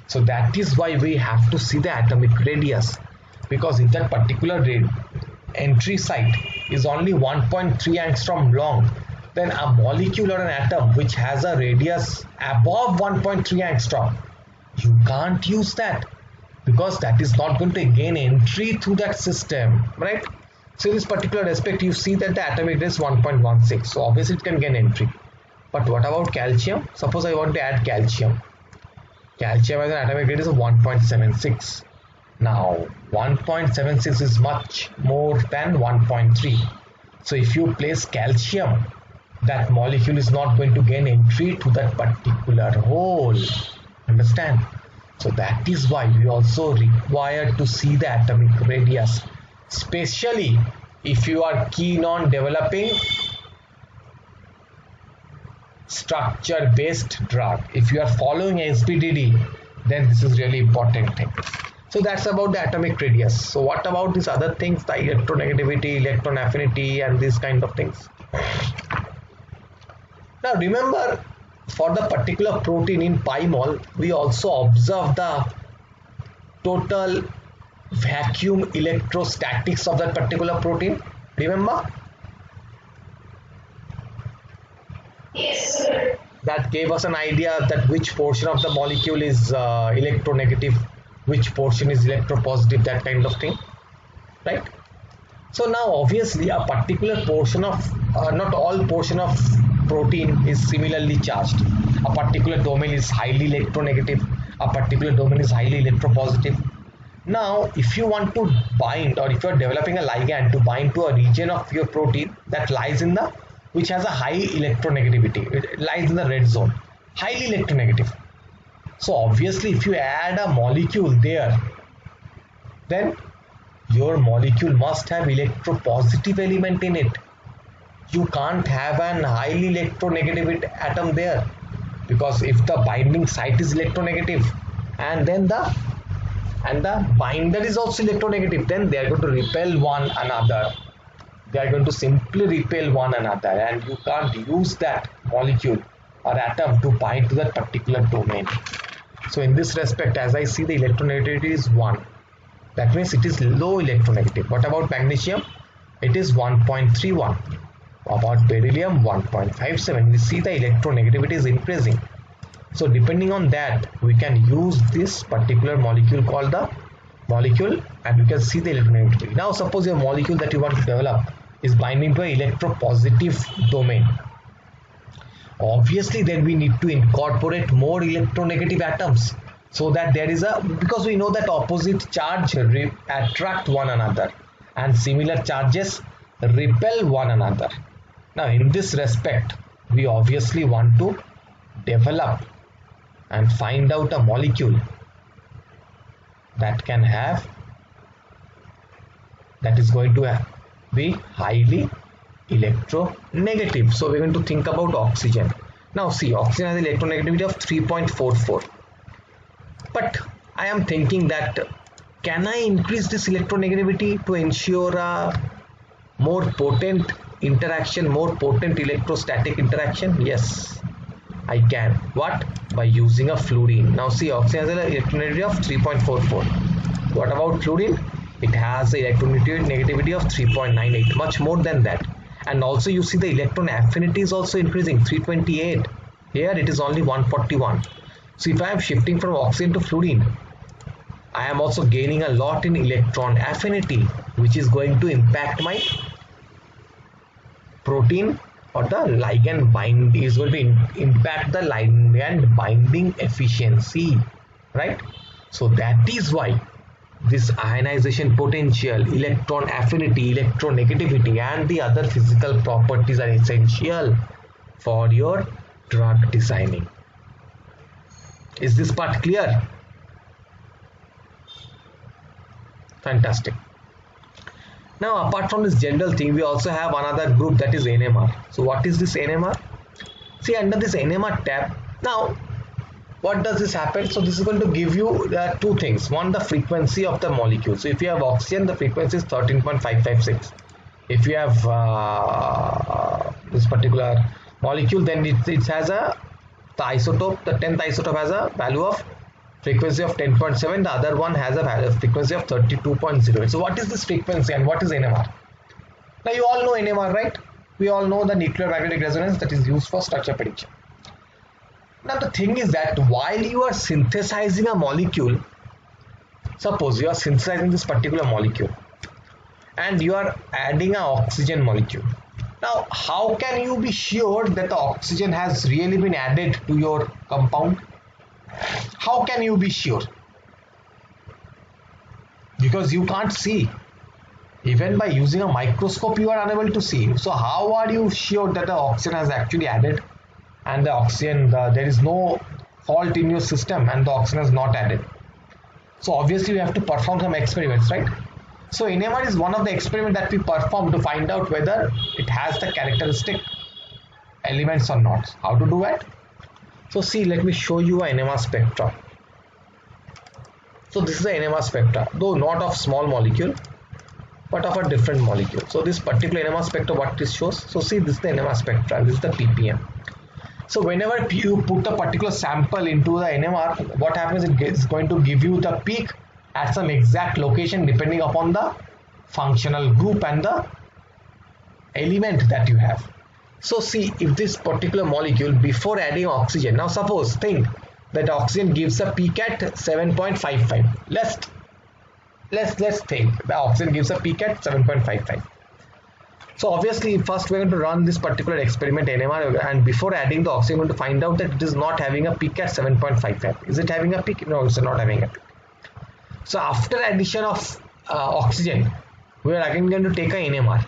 So that is why we have to see the atomic radius, because if that particular entry site is only 1.3 angstrom long, then a molecule or an atom which has a radius above 1.3 angstrom, you can't use that because that is not going to gain entry through that system, right? So in this particular aspect, you see that the atomic radius is 1.16. So obviously it can gain entry. But what about calcium? Suppose I want to add calcium. Calcium has an atomic radius of 1.76. Now 1.76 is much more than 1.3. So if you place calcium, that molecule is not going to gain entry to that particular hole. Understand? So that is why we also require to see the atomic radius, especially if you are keen on developing structure based drug. If you are following SBDD, then this is really important thing. So that's about the atomic radius. So what about these other things, the electronegativity, electron affinity, and these kind of things? Now remember, for the particular protein in pi mole, we also observe the total vacuum electrostatics of that particular protein. Remember? Yes, sir. That gave us an idea that which portion of the molecule is electronegative, which portion is electropositive, that kind of thing, right? So now obviously a particular portion of, not all portion of protein is similarly charged. A particular domain is highly electronegative, a particular domain is highly electropositive. Now if you want to bind, or if you are developing a ligand to bind to a region of your protein that lies in the, which has a high electronegativity, it lies in the red zone, highly electronegative. So obviously if you add a molecule there, then your molecule must have electropositive element in it. You can't have an highly electronegative atom there, because if the binding site is electronegative and then the binder is also electronegative, then they are going to repel one another. They are going to simply repel one another, and you can't use that molecule or atom to bind to that particular domain. So in this respect, as I see, the electronegativity is 1. That means it is low electronegative. What about magnesium? It is 1.31. About beryllium, 1.57. We see the electronegativity is increasing. So depending on that, we can use this particular molecule called the molecule, and we can see the electronegativity. Now suppose your molecule that you want to develop is binding to an electropositive domain. Obviously then we need to incorporate more electronegative atoms, so that there is a, because we know that opposite charge attract one another and similar charges repel one another. Now in this respect, we obviously want to develop and find out a molecule that can have, that is going to be highly electronegative. So we're going to think about oxygen. Now see, oxygen has electronegativity of 3.44. But I am thinking that, can I increase this electronegativity to ensure a more potent interaction, more potent electrostatic interaction? Yes, I can. What? By using a fluorine. Now see, oxygen has an electronegativity of 3.44. What about fluorine? It has a electronegativity of 3.98, much more than that. And also you see the electron affinity is also increasing, 328. Here it is only 141. So if I am shifting from oxygen to fluorine, I am also gaining a lot in electron affinity, which is going to impact my protein, or the ligand bind, is going to impact the ligand binding efficiency, right? So that is why this ionization potential, electron affinity, electronegativity, and the other physical properties are essential for your drug designing. Is this part clear? Fantastic. Now apart from this general thing, we also have another group, that is NMR. So what is this NMR? See, under this NMR tab, now what does this happen? So this is going to give you two things. One, the frequency of the molecule. So if you have oxygen, the frequency is 13.556. If you have this particular molecule, then it has the isotope, the 10th isotope has a value of frequency of 10.7. The other one has a frequency of 32.0. So what is this frequency and what is NMR? Now you all know NMR, right? We all know the nuclear magnetic resonance that is used for structure prediction. Now the thing is that while you are synthesizing a molecule, suppose you are synthesizing this particular molecule and you are adding an oxygen molecule. Now how can you be sure that the oxygen has really been added to your compound? How can you be sure? Because you can't see. Even by using a microscope you are unable to see. So how are you sure that the oxygen has actually added? And the oxygen, there is no fault in your system and the oxygen is not added. So obviously we have to perform some experiments, right? So NMR is one of the experiments that we perform to find out whether it has the characteristic elements or not. How to do it? So see, let me show you an NMR spectra. So this is the NMR spectra, though not of small molecule, but of a different molecule. So this particular NMR spectra, what this shows? So see, this is the NMR spectra, this is the ppm. So whenever you put a particular sample into the NMR, what happens? It is going to give you the peak at some exact location depending upon the functional group and the element that you have. So see, if this particular molecule before adding oxygen, now suppose think that oxygen gives a peak at 7.55. Let's think the oxygen gives a peak at 7.55. So obviously first we're going to run this particular experiment NMR, and before adding the oxygen we're going to find out that it is not having a peak at 7.55. Is it having a peak? No, it's not having a peak. So after addition of oxygen, we are again going to take a NMR,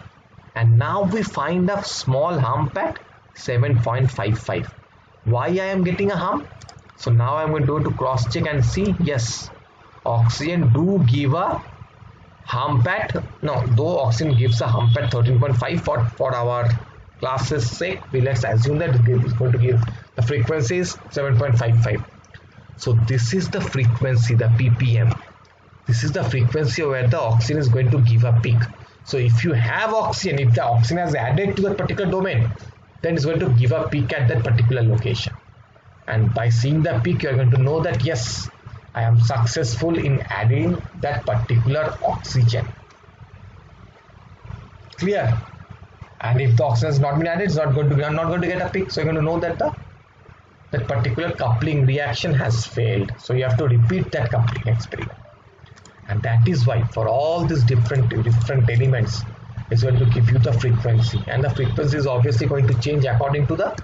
and now we find a small hump at 7.55. Why I am getting a hump? So now I am going to cross check and see, yes, oxygen do give a hump at, no, though oxygen gives a hump at 13.5, for our class's sake, let's assume that it is going to give the frequency is 7.55. So this is the frequency, the ppm. This is the frequency where the oxygen is going to give a peak. So if you have oxygen, if the oxygen has added to that particular domain, then it's going to give a peak at that particular location. And by seeing the peak, you are going to know that yes, I am successful in adding that particular oxygen. Clear? And if the oxygen has not been added, it's not going to, I'm not going to get a peak. So you're going to know that that particular coupling reaction has failed. So you have to repeat that coupling experiment. And that is why for all these different elements, it's going to give you the frequency. And the frequency is obviously going to change according to the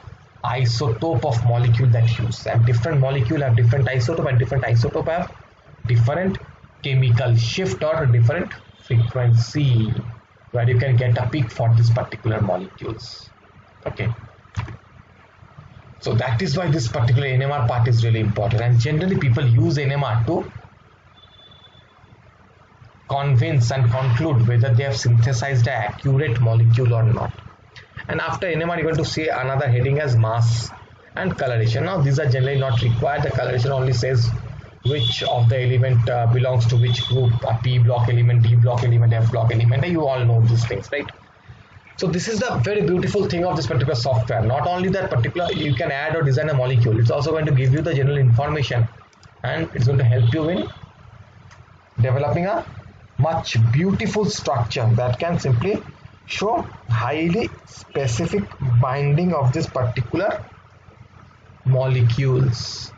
isotope of molecule that you use, and different molecule have different isotope, and different isotope have different chemical shift or different frequency where you can get a peak for these particular molecules. Okay, so that is why this particular NMR part is really important, and generally people use NMR to convince and conclude whether they have synthesized an accurate molecule or not. And after NMR, you're going to see another heading as mass and coloration. Now these are generally not required. The coloration only says which of the element belongs to which group, a P block element, D block element, F block element, and you all know these things, right? So this is the very beautiful thing of this particular software. Not only that particular, you can add or design a molecule, it's also going to give you the general information, and it's going to help you in developing a much beautiful structure that can simply show highly specific binding of this particular molecules.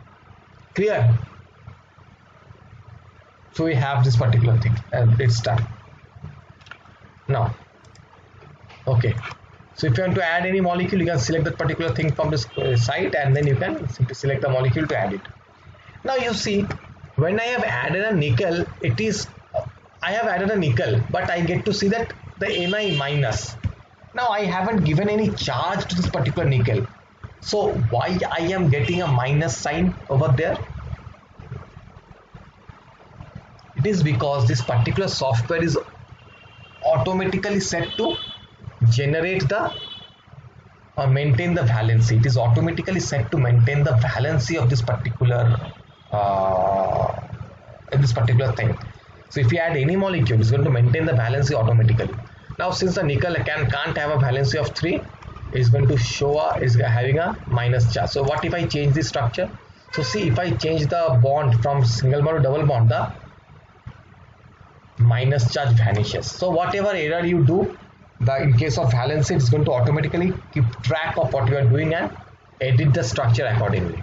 Clear? So we have this particular thing and it's done. Now, okay, so if you want to add any molecule, you can select that particular thing from this site, and then you can simply select the molecule to add it. Now you see, when I have added a nickel, I have added a nickel, but I get to see that the Ni minus. Now I haven't given any charge to this particular nickel. So why I am getting a minus sign over there? It is because this particular software is automatically set to generate the or maintain the valency. It is automatically set to maintain the valency of this particular thing. So if you add any molecule, it's going to maintain the valency automatically. Now since the nickel can't have a valency of 3, it's going to show is having a minus charge. So what if I change the structure? So see, if I change the bond from single bond to double bond, the minus charge vanishes. So whatever error you do, in case of valency, it's going to automatically keep track of what you are doing and edit the structure accordingly.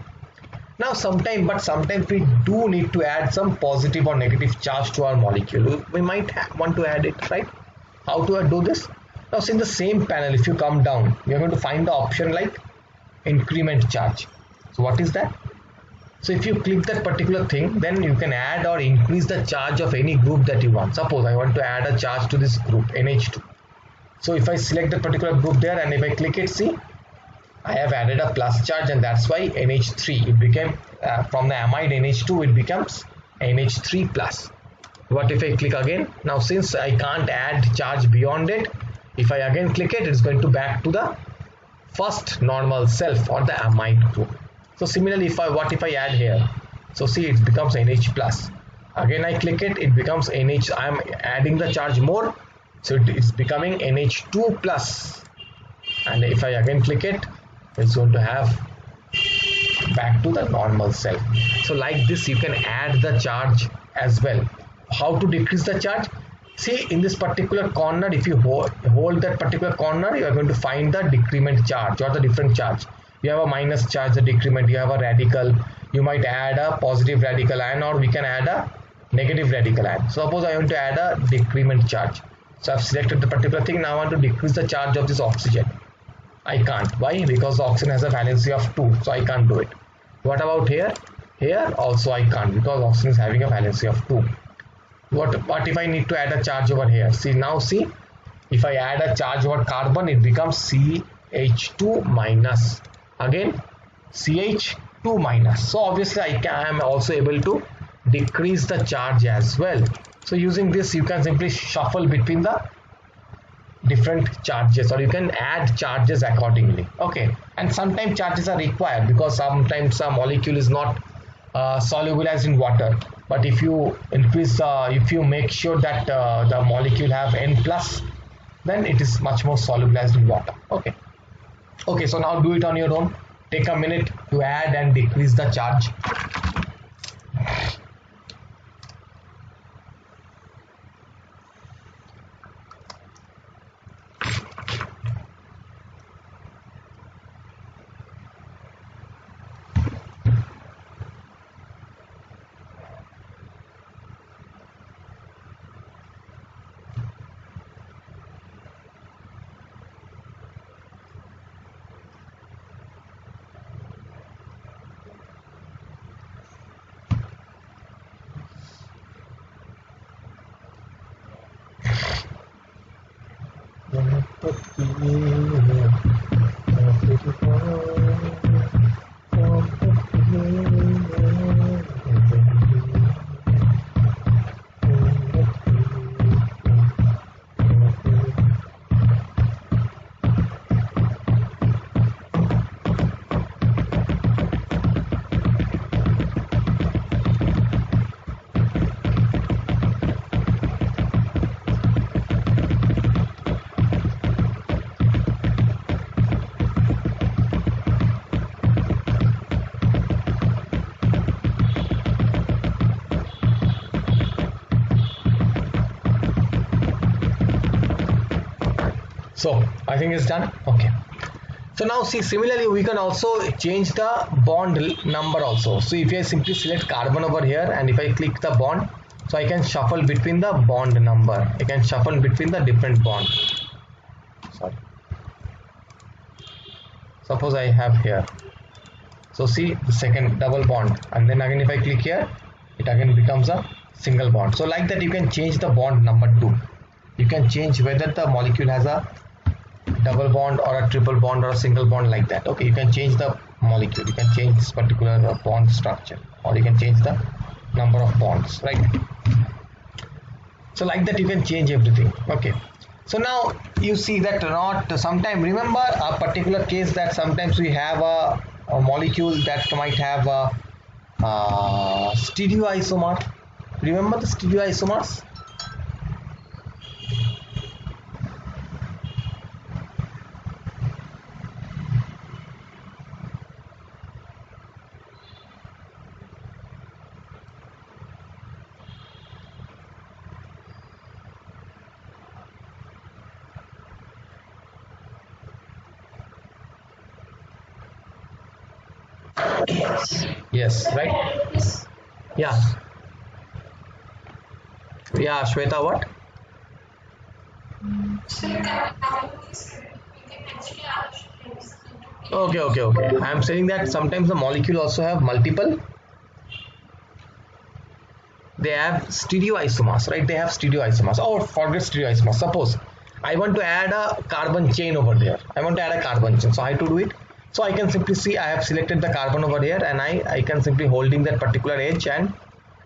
Now sometimes we do need to add some positive or negative charge to our molecule. We might want to add it, right? How to do this? Now in the same panel, if you come down, you're going to find the option like increment charge. So what is that? So if you click that particular thing, then you can add or increase the charge of any group that you want. Suppose I want to add a charge to this group NH2. So if I select that particular group there and if I click it, see, I have added a plus charge, and that's why NH3, it became from the amide NH2, it becomes NH3 plus. What if I click again? Now since I can't add charge beyond it, if I again click it, it's going to back to the first normal self or the amide group. So similarly, if I add here, so see it becomes NH plus. Again I click it, it becomes NH. I am adding the charge more, so it is becoming NH2 plus. And if I again click it, it's going to have back to the normal self. So like this you can add the charge as well. How to decrease the charge? See, in this particular corner, if you hold that particular corner, you are going to find the decrement charge or the different charge. You have a minus charge, the decrement, you have a radical, you might add a positive radical ion, or we can add a negative radical ion. So suppose I want to add a decrement charge. So I've selected the particular thing. Now I want to decrease the charge of this oxygen. I can't. Why? Because the oxygen has a valency of 2, so I can't do it. What about here? Here also I can't, because oxygen is having a valency of 2. What if I need to add a charge over here? See, now see, if I add a charge over carbon, it becomes CH2 minus. Again CH2 minus. So obviously I am also able to decrease the charge as well. So using this you can simply shuffle between the different charges, or you can add charges accordingly. Okay, and sometimes charges are required because sometimes a molecule is not solubilized in water, but if you increase if you make sure that the molecule have N plus, then it is much more solubilized in water. Okay, so now do it on your own. Take a minute to add and decrease the charge. So I think it's done. Okay, so now see, similarly we can also change the bond number also. So if I simply select carbon over here, and if I click the bond, so I can shuffle between the bond number. I can shuffle between the different bonds. Sorry, suppose I have here, so see the second double bond, and then again if I click here, it again becomes a single bond. So like that you can change the bond number too. You can change whether the molecule has a double bond or a triple bond or a single bond, like that. Okay, you can change the molecule, you can change this particular bond structure, or you can change the number of bonds, right? So like that you can change everything. Okay, so now you see that not sometime, remember a particular case that sometimes we have a molecule that might have a stereoisomer. Remember the stereoisomers? Yes, right? Yeah, Shweta, what? Okay. I am saying that sometimes the molecule also have multiple. They have stereoisomers, right? They have stereoisomers. Oh, forget stereoisomers. Suppose I want to add a carbon chain over there. I want to add a carbon chain. So how to do it? So I can simply see I have selected the carbon over here, and I can simply holding that particular edge, and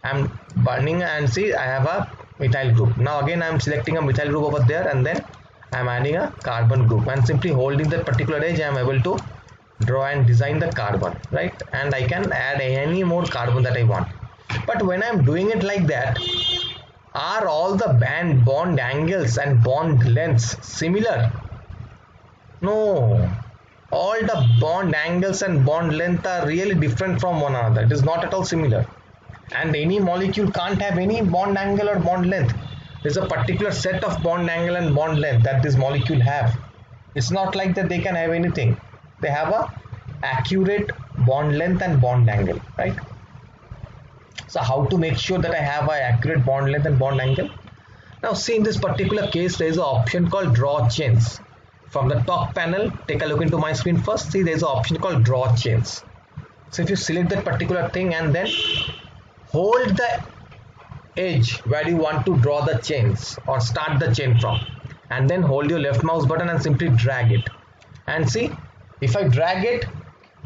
I'm burning, and see I have a methyl group. Now again I am selecting a methyl group over there, and then I am adding a carbon group, and simply holding that particular edge I am able to draw and design the carbon, right? And I can add any more carbon that I want. But when I am doing it like that, are all the bond angles and bond lengths similar? No, all the bond angles and bond length are really different from one another. It is not at all similar, and any molecule can't have any bond angle or bond length. There's a particular set of bond angle and bond length that this molecule have. It's not like that they can have anything. They have a accurate bond length and bond angle, right? So how to make sure that I have a accurate bond length and bond angle? Now see, in this particular case there is an option called draw chains. From the top panel, take a look into my screen first. See, there is an option called draw chains. So if you select that particular thing and then hold the edge where you want to draw the chains or start the chain from, and then hold your left mouse button and simply drag it, and see, if I drag it,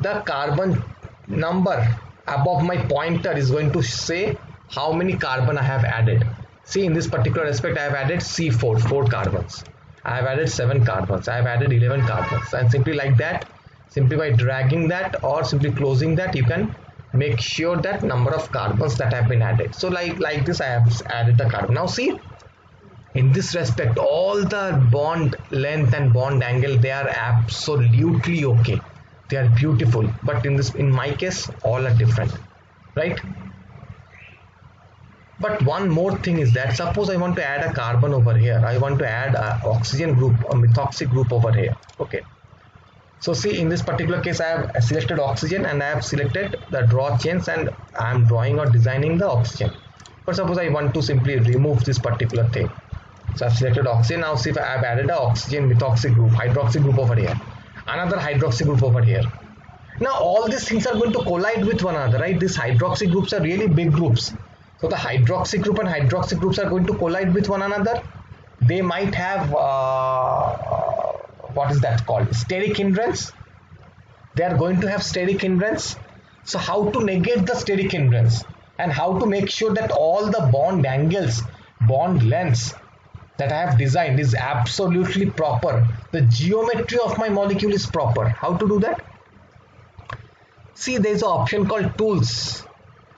the carbon number above my pointer is going to say how many carbon I have added. See, in this particular aspect I have added C4, 4 carbons. I have added 7 carbons. I have added 11 carbons, and simply like that, simply by dragging that or simply closing that, you can make sure that number of carbons that have been added. So like this I have added the carbon. Now see, in this respect all the bond length and bond angle, they are absolutely okay, they are beautiful. But in my case all are different, right? But one more thing is that suppose I want to add a carbon over here, I want to add a oxygen group, a methoxy group over here. Okay, so see, in this particular case I have selected oxygen and I have selected the draw chains and I am drawing or designing the oxygen. But suppose I want to simply remove this particular thing. So I have selected oxygen. Now see, if I have added a oxygen methoxy group, hydroxy group over here, another hydroxy group over here. Now all these things are going to collide with one another, right? These hydroxy groups are really big groups. So the hydroxy group and hydroxy groups are going to collide with one another. They might have what is that called? Steric hindrance. They are going to have steric hindrance. So how to negate the steric hindrance and how to make sure that all the bond angles, bond lengths that I have designed is absolutely proper. The geometry of my molecule is proper. How to do that? See, there is an option called tools.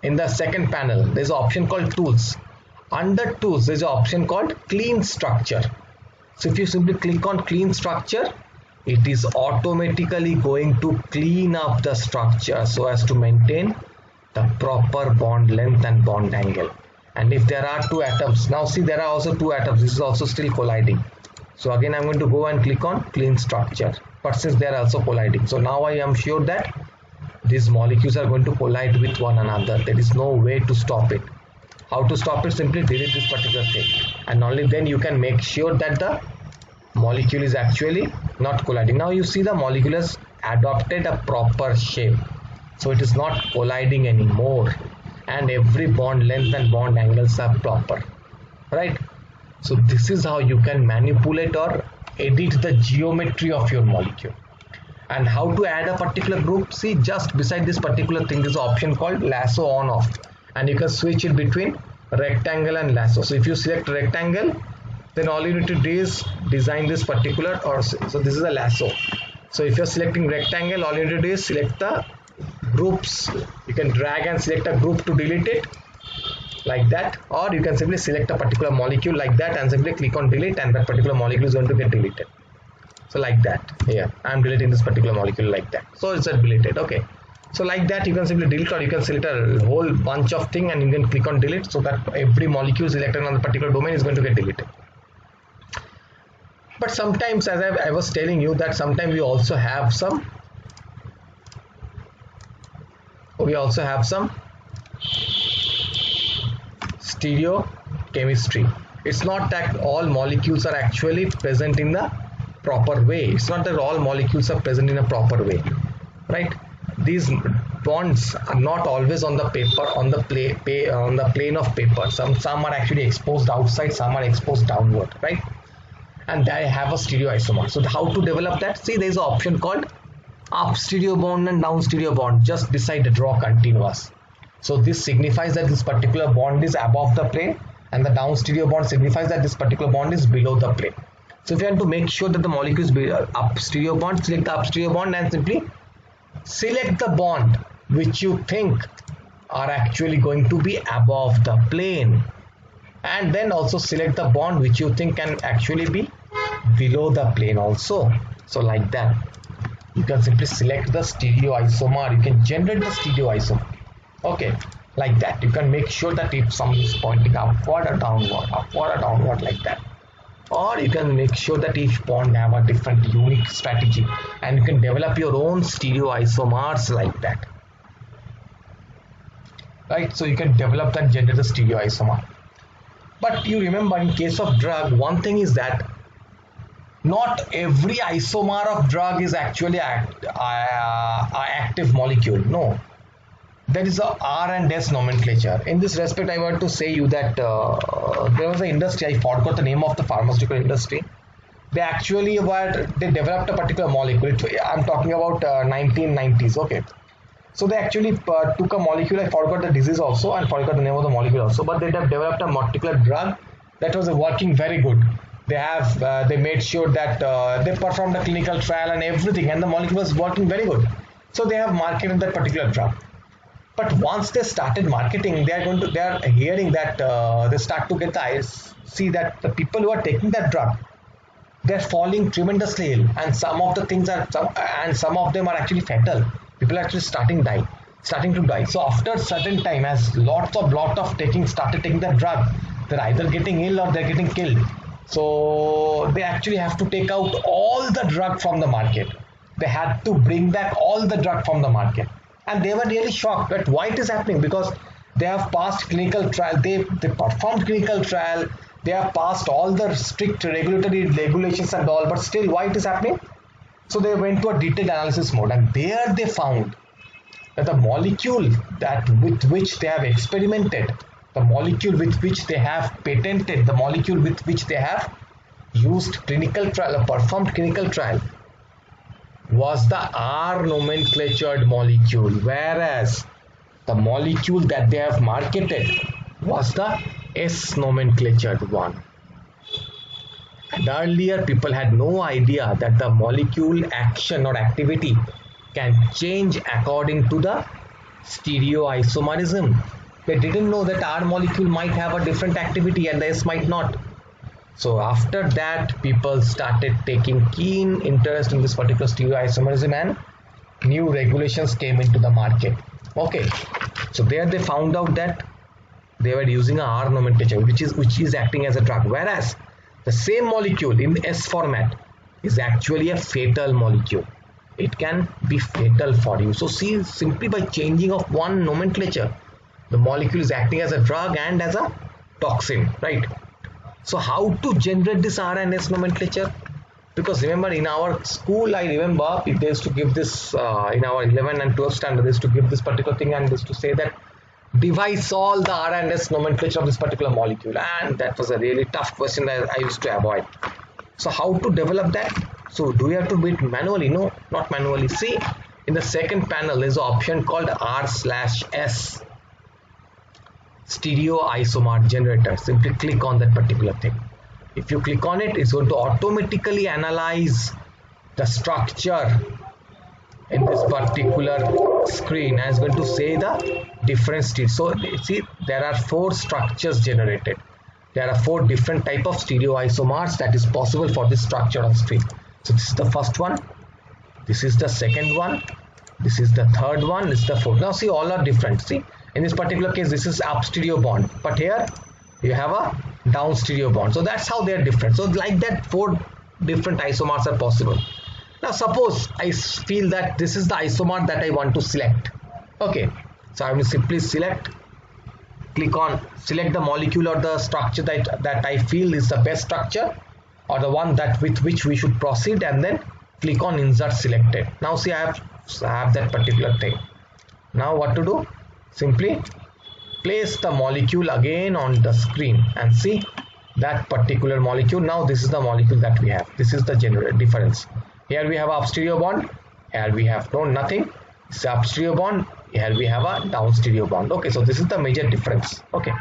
In the second panel, there is an option called tools. Under tools, there is an option called clean structure. So if you simply click on clean structure, it is automatically going to clean up the structure so as to maintain the proper bond length and bond angle. And if there are 2 atoms, now see, there are also 2 atoms, this is also still colliding. So again I am going to go and click on clean structure, but since they are also colliding, so now I am sure that these molecules are going to collide with one another. There is no way to stop it. How to stop it? Simply delete this particular thing, and only then you can make sure that the molecule is actually not colliding. Now you see the molecule has adopted a proper shape, so it is not colliding anymore, and every bond length and bond angles are proper, right? So this is how you can manipulate or edit the geometry of your molecule. And how to add a particular group? See, just beside this particular thing is an option called lasso on off, and you can switch it between rectangle and lasso. So if you select rectangle, then all you need to do is design this particular, or so this is a lasso. So if you're selecting rectangle, all you need to do is select the groups. You can drag and select a group to delete it like that, or you can simply select a particular molecule like that and simply click on delete, and that particular molecule is going to get deleted. So like that, here I am deleting this particular molecule like that, so it's deleted. Okay, so like that you can simply delete, or you can select a whole bunch of thing and you can click on delete, so that every molecule selected on the particular domain is going to get deleted. But sometimes, as I was telling you, that sometimes we also have some stereochemistry. It's not that all molecules are actually present in the proper way. It's not that all molecules are present in a proper way, right? These bonds are not always on the paper, on the plane of paper. Some are actually exposed outside, some are exposed downward, right? And they have a stereoisomer. So how to develop that? See, there is an option called up stereo bond and down stereo bond just beside the draw continuous. So this signifies that this particular bond is above the plane, and the down stereo bond signifies that this particular bond is below the plane. So if you want to make sure that the molecule is up stereo bond, select the up stereo bond and simply select the bond which you think are actually going to be above the plane, and then also select the bond which you think can actually be below the plane also. So like that, you can simply select the stereoisomer. You can generate the stereoisomer. Okay, like that. You can make sure that if something is pointing upward or downward like that. Or you can make sure that each bond have a different unique strategy, and you can develop your own stereoisomers like that. Right, so you can develop and generate the stereoisomer. But you remember, in case of drug, one thing is that not every isomer of drug is actually active molecule. No, there is a R and S nomenclature. In this respect, I want to say you that there was an industry, I forgot the name of the pharmaceutical industry. They actually they developed a particular molecule. I'm talking about 1990s. Okay. So they actually took a molecule, I forgot the disease also and forgot the name of the molecule also, but they have developed a particular drug that was working very good. They made sure that they performed a clinical trial and everything, and the molecule was working very good. So they have marketed that particular drug. But once they started marketing, they are hearing that they start to get the eyes, see that the people who are taking that drug, they're falling tremendously ill, and some of the things are some of them are actually fatal. People are actually starting to die. So after a certain time, as lot of started taking the drug, they're either getting ill or they're getting killed. So they actually have to take out all the drug from the market. They had to bring back all the drug from the market, and they were really shocked at why it is happening, because they have passed clinical trial, they performed clinical trial, they have passed all the strict regulatory regulations and all, but still why it is happening? So they went to a detailed analysis mode, and there they found that the molecule with which they have experimented, the molecule with which they have patented, the molecule with which they have used clinical trial, performed clinical trial, was the R nomenclatured molecule, whereas the molecule that they have marketed was the S nomenclatured one. And earlier people had no idea that the molecule action or activity can change according to the stereoisomerism. They didn't know that R molecule might have a different activity and the S might not. So after that, people started taking keen interest in this particular stereoisomerism, and new regulations came into the market. Okay, so there they found out that they were using a R nomenclature which is acting as a drug, whereas the same molecule in the S format is actually a fatal molecule. It can be fatal for you. So see, simply by changing of one nomenclature, the molecule is acting as a drug and as a toxin, right? So how to generate this R and S nomenclature? Because remember, in our school, I remember they used to give this in our 11 and 12 standard, they used to give this particular thing and they used to say that devise all the R and S nomenclature of this particular molecule, and that was a really tough question that I used to avoid. So how to develop that? So do we have to do it manually? No, not manually. See, in the second panel there is an option called R/S stereoisomer generator. Simply click on that particular thing. If you click on it, it's going to automatically analyze the structure in this particular screen, and it's going to say the different states. So see, there are 4 structures generated. There are 4 different type of stereoisomers that is possible for this structure on screen. So this is the first one, this is the second one, this is the third one, this is the fourth. Now see, all are different. See, in this particular case, this is up stereo bond, but here you have a down stereo bond. So that's how they are different. So like that, 4 different isomers are possible. Now suppose I feel that this is the isomer that I want to select. Okay, so I will simply select, click on select the molecule or the structure that I feel is the best structure, or the one that with which we should proceed, and then click on insert selected. Now see, I have that particular thing. Now what to do? Simply place the molecule again on the screen and see that particular molecule. Now this is the molecule that we have. This is the general difference. Here we have up stereo bond, here we have nothing. It's up stereo bond, here we have a down stereo bond. Okay, so this is the major difference. Okay,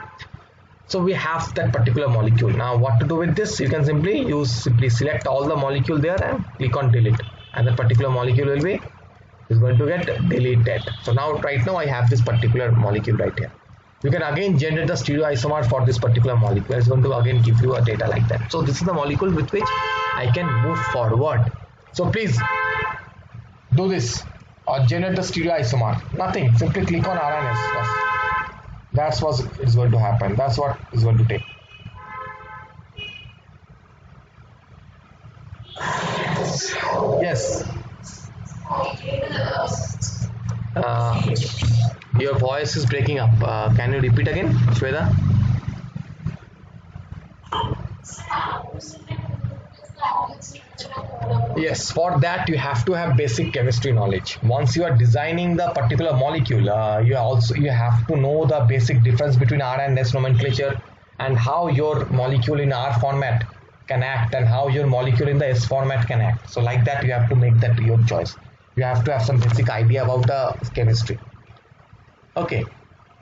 So we have that particular molecule. Now what to do with this? You can simply select all the molecule there and click on delete, and that particular molecule is going to get deleted. So now right now I have this particular molecule right here. You can again generate the stereoisomer for this particular molecule. It's going to again give you a data like that. So this is the molecule with which I can move forward. So please do this or generate the stereoisomer. Nothing, simply click on RNS. That's what is going to happen. That's what is going to take. Yes. Your voice is breaking up. Can you repeat again, Shweta? Yes, for that you have to have basic chemistry knowledge. Once you are designing the particular molecule, you have to know the basic difference between R and S nomenclature, and how your molecule in R format can act and how your molecule in the S format can act. So like that you have to make that your choice. You have to have some basic idea about the chemistry. Okay,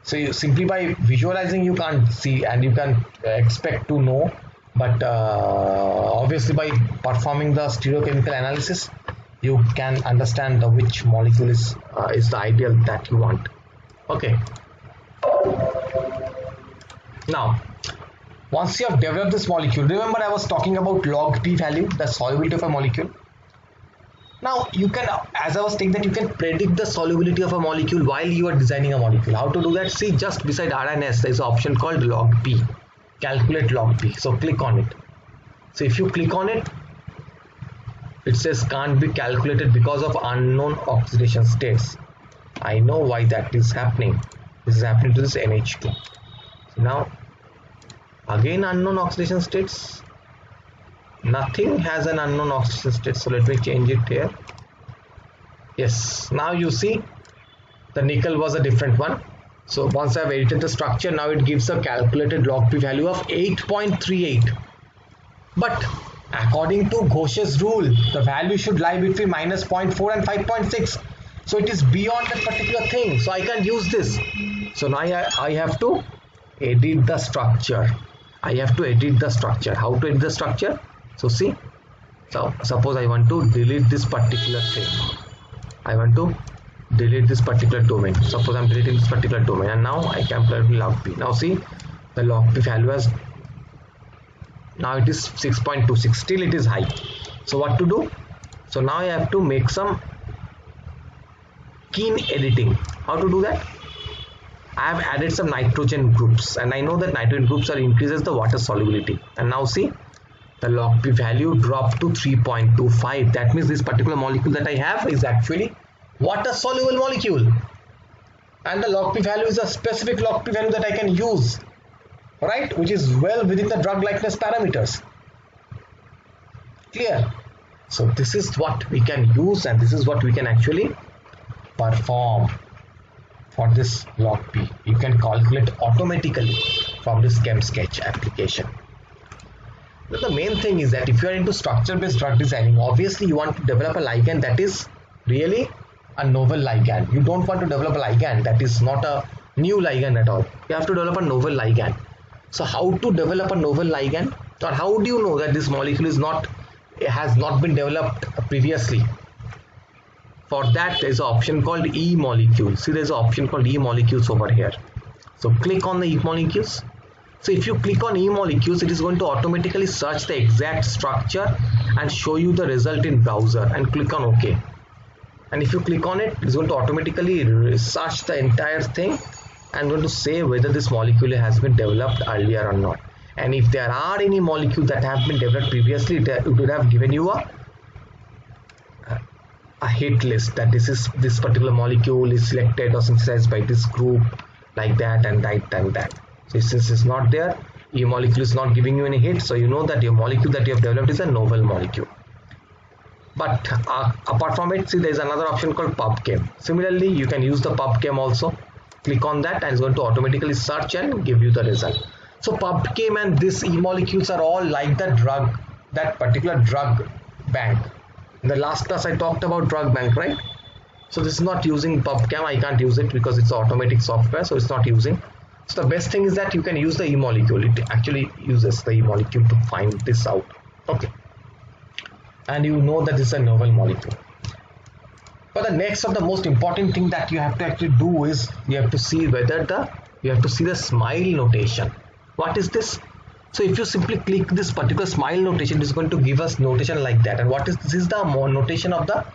so you simply by visualizing you can't see and you can expect to know, but obviously by performing the stereochemical analysis you can understand which molecule is the ideal that you want. Okay, now once you have developed this molecule, remember I was talking about log P value, the solubility of a molecule. Now you can, as I was saying, that you can predict the solubility of a molecule while you are designing a molecule. How to do that? See, just beside R and S there is an option called log P, calculate log P. So click on it. So if you click on it, it says can't be calculated because of unknown oxidation states. I know why that is happening. This is happening to this NH2. So now again unknown oxidation states. Nothing has an unknown oxidation state, so let me change it here. Yes, now you see the nickel was a different one. So once I have edited the structure, now it gives a calculated log P value of 8.38. But according to Ghosh's rule, the value should lie between minus 0.4 and 5.6. So it is beyond that particular thing. So I can't use this. So now I have to edit the structure. I have to edit the structure. How to edit the structure? So see, so suppose I want to delete this particular thing. I want to delete this particular domain. Suppose I'm deleting this particular domain, and now I can plug log P. Now see, the log P value has, now it is 6.26. Still it is high. So what to do? So now I have to make some keen editing. How to do that? I have added some nitrogen groups, and I know that nitrogen groups are increases the water solubility. And now see, the log P value dropped to 3.25. That means this particular molecule that I have is actually water soluble molecule, and the log P value is a specific log P value that I can use, right, which is well within the drug likeness parameters. Clear? So this is what we can use, and this is what we can actually perform for this log P. You can calculate automatically from this ChemSketch application. But the main thing is that if you are into structure-based drug designing, obviously you want to develop a ligand that is really a novel ligand. You don't want to develop a ligand that is not a new ligand at all. You have to develop a novel ligand. So how to develop a novel ligand, or how do you know that this molecule has not been developed previously? For that there is an option called E molecule. See, there is an option called E molecules over here. So click on the E molecules. So if you click on E molecules, it is going to automatically search the exact structure and show you the result in browser, and click on OK. And if you click on it, it's going to automatically search the entire thing and going to say whether this molecule has been developed earlier or not. And if there are any molecules that have been developed previously, it would have given you a hit list that this particular molecule is selected or synthesized by this group, like that and that. So since it's not there, your molecule is not giving you any hit, so you know that your molecule that you have developed is a novel molecule. But apart from it, see, there is another option called PubChem. Similarly, you can use the PubChem also. Click on that and it's going to automatically search and give you the result. So PubChem and this E molecules are all like the drug, that particular drug bank. In the last class I talked about drug bank, right? So this is not using PubChem. I can't use it because it's automatic software, so it's not using. So the best thing is that you can use the E molecule. It actually uses the E molecule to find this out. Okay. And you know that this is a novel molecule. But the next of the most important thing that you have to actually do is you have to see the smile notation. What is this? So if you simply click this particular smile notation, it is going to give us notation like that. And what is this? Is the notation of the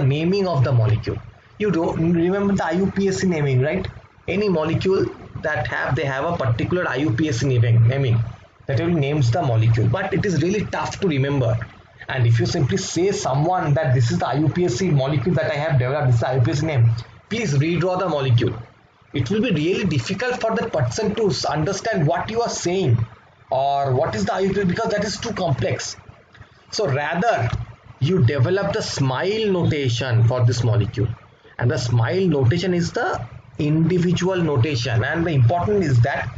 naming of the molecule. You don't remember the IUPAC naming, right? Any molecule that they have a particular IUPAC naming that really names the molecule, but it is really tough to remember. And if you simply say someone that this is the IUPAC molecule that I have developed, this is the IUPAC name, please redraw the molecule. It will be really difficult for the person to understand what you are saying or what is the IUPAC, because that is too complex. So rather you develop the smile notation for this molecule, and the smile notation is the individual notation. And the important is that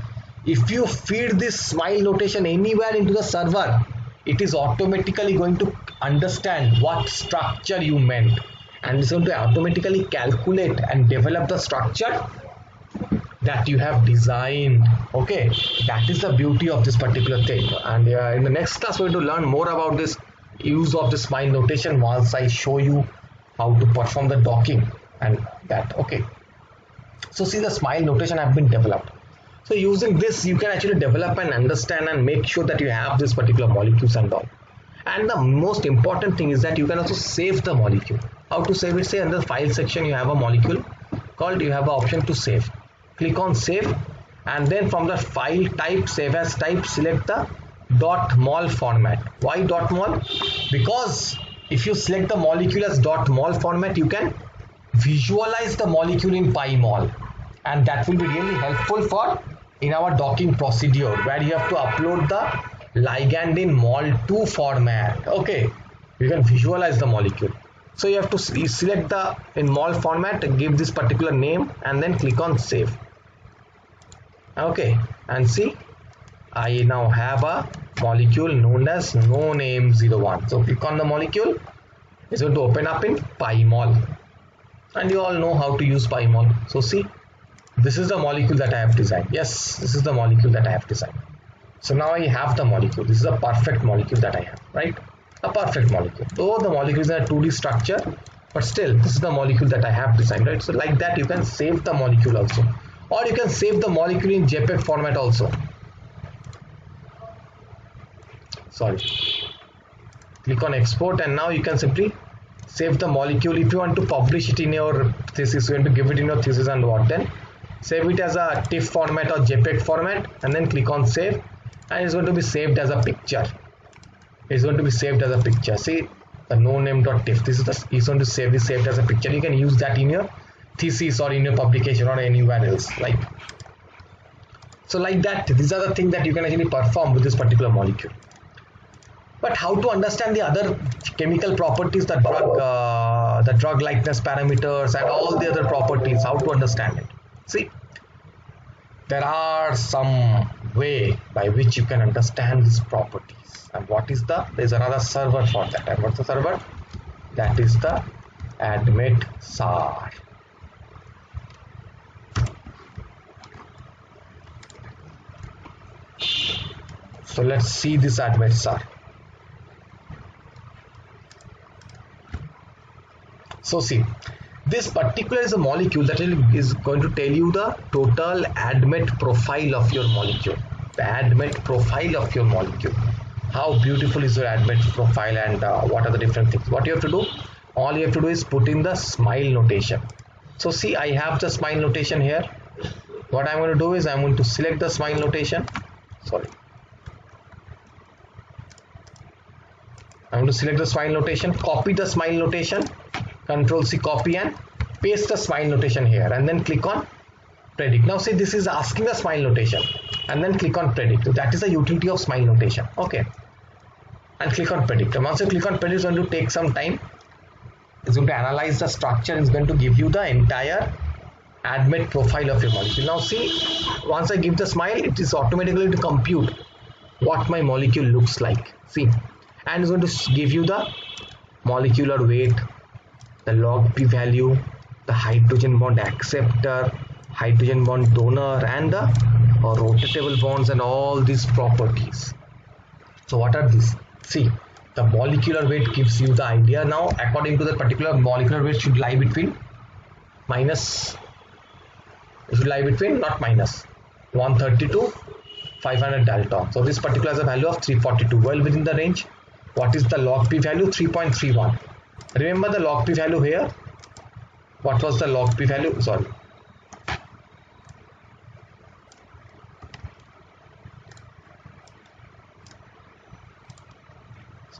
if you feed this smile notation anywhere into the server, it is automatically going to understand what structure you meant, and it's going to automatically calculate and develop the structure that you have designed. Okay, that is the beauty of this particular thing. And in the next class we're going to learn more about this use of the smile notation once I show you how to perform the docking and that. Okay, so see, the smile notation have been developed. So using this you can actually develop and understand and make sure that you have this particular molecules and all. And the most important thing is that you can also save the molecule. How to save it? Say in the file section you have a molecule called, you have an option to save. Click on save, and then from the file type, save as type, select the .mol format. Why .mol? Because if you select the molecule as .mol format, you can visualize the molecule in PyMol, and that will be really helpful for in our docking procedure, where you have to upload the ligand in mol2 format. Okay, you can visualize the molecule. So you have to select the in mol format, give this particular name, and then click on save. Okay, and see, I now have a molecule known as NoName01. So click on the molecule, it's going to open up in PyMol, and you all know how to use PyMol. So see, this is the molecule that I have designed. Yes, this is the molecule that I have designed. So now I have the molecule. This is a perfect molecule that I have, right? A perfect molecule. Though the molecule is in a 2D structure, but still this is the molecule that I have designed, right? So like that you can save the molecule also, or you can save the molecule in JPEG format also. Sorry, click on export, and now you can simply save the molecule. If you want to publish it in your thesis, you want to give it in your thesis and what, then save it as a TIFF format or JPEG format, and then click on save, and it's going to be saved as a picture. It's going to be saved as a picture. See, the noname.tiff, this is the, it's going to be saved as a picture. You can use that in your thesis or in your publication or anywhere else, like so. Like that, these are the things that you can actually perform with this particular molecule. But how to understand the other chemical properties, the drug likeness parameters and all the other properties, how to understand it? See, there are some way by which you can understand these properties. And what is there's another server for that. And what's the server? That is the ADMET-SAR. So let's see this ADMET-SAR. So see, this particular is a molecule that is going to tell you the total ADMET profile of your molecule. The ADMET profile of your molecule. How beautiful is your ADMET profile, and what are the different things. What you have to do? All you have to do is put in the smile notation. So see, I have the smile notation here. What I'm going to do is I'm going to select the smile notation. Sorry. I'm going to select the smile notation, copy the smile notation, Control C, copy, and paste the smile notation here, and then click on predict. Now see, this is asking the smile notation, and then click on predict. So that is the utility of smile notation. Okay, and click on predict. And once you click on predict, it's going to take some time. It's going to analyze the structure. It's going to give you the entire ADMET profile of your molecule. Now see, once I give the smile, it is automatically going to compute what my molecule looks like. See, and it's going to give you the molecular weight, the log p value, the hydrogen bond acceptor, hydrogen bond donor and the rotatable bonds and all these properties. So what are these? See, the molecular weight gives you the idea. Now according to the particular molecular weight should lie between minus, it should lie between, not minus, 130 to 500 Dalton. So this particular has a value of 342, well within the range. What is the log p value? 3.31. Remember the log p value here. What was the log p value? Sorry.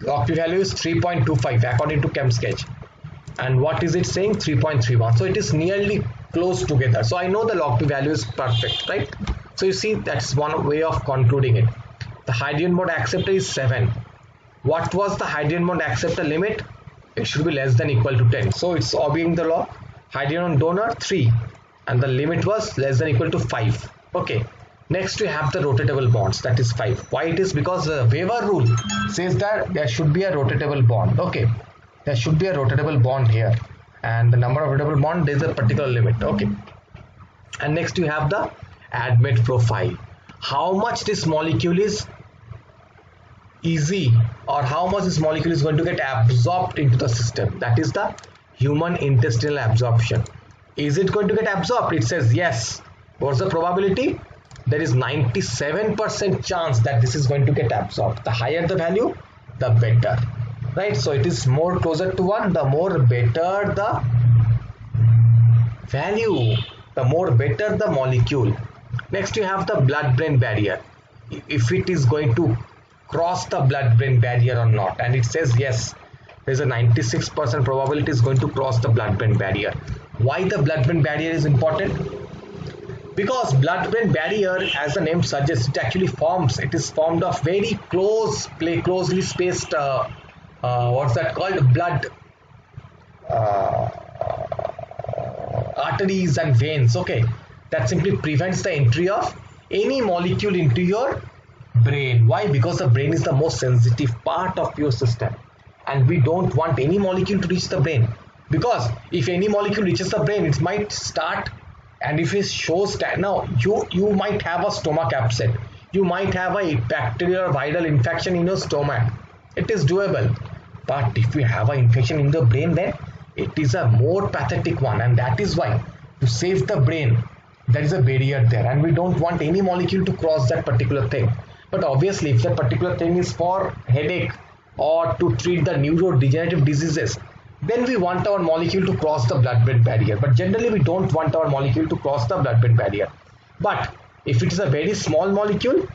Log p value is 3.25 according to ChemSketch. And what is it saying? 3.31. So it is nearly close together. So I know the log p value is perfect, right? So you see, that's one way of concluding it. The hydrogen bond acceptor is 7. What was the hydrogen bond acceptor limit? It should be less than equal to 10. So it's obeying the law. Hydrogen donor 3 and the limit was less than equal to 5. Okay. Next we have the rotatable bonds, that is 5. Why it is? Because the Weber rule says that there should be a rotatable bond. Okay. There should be a rotatable bond here. And the number of rotatable bond, there is a particular limit. Okay. And next you have the Admet profile. How much this molecule is easy or how much this molecule is going to get absorbed into the system. That is the human intestinal absorption. Is it going to get absorbed? It says yes. What's the probability? There is 97% chance that this is going to get absorbed. The higher the value, the better. Right? So it is more closer to 1, the more better the value, the more better the molecule. Next you have the blood-brain barrier. If it is going to cross the blood-brain barrier or not, and it says yes, there is a 96% probability is going to cross the blood-brain barrier. Why the blood-brain barrier is important? Because blood-brain barrier, as the name suggests, it actually forms. It is formed of very closely spaced what's that called? Blood arteries and veins. Okay, that simply prevents the entry of any molecule into your brain. Why? Because the brain is the most sensitive part of your system, and we don't want any molecule to reach the brain, because if any molecule reaches the brain, it might start, and if it shows that now you might have a stomach upset, you might have a bacterial or viral infection in your stomach. It is doable. But if you have an infection in the brain, then it is a more pathetic one, and that is why to save the brain there is a barrier there, and we don't want any molecule to cross that particular thing. But obviously if that particular thing is for headache or to treat the neurodegenerative diseases, then we want our molecule to cross the blood-brain barrier. But generally we don't want our molecule to cross the blood-brain barrier. But if it is a very small molecule,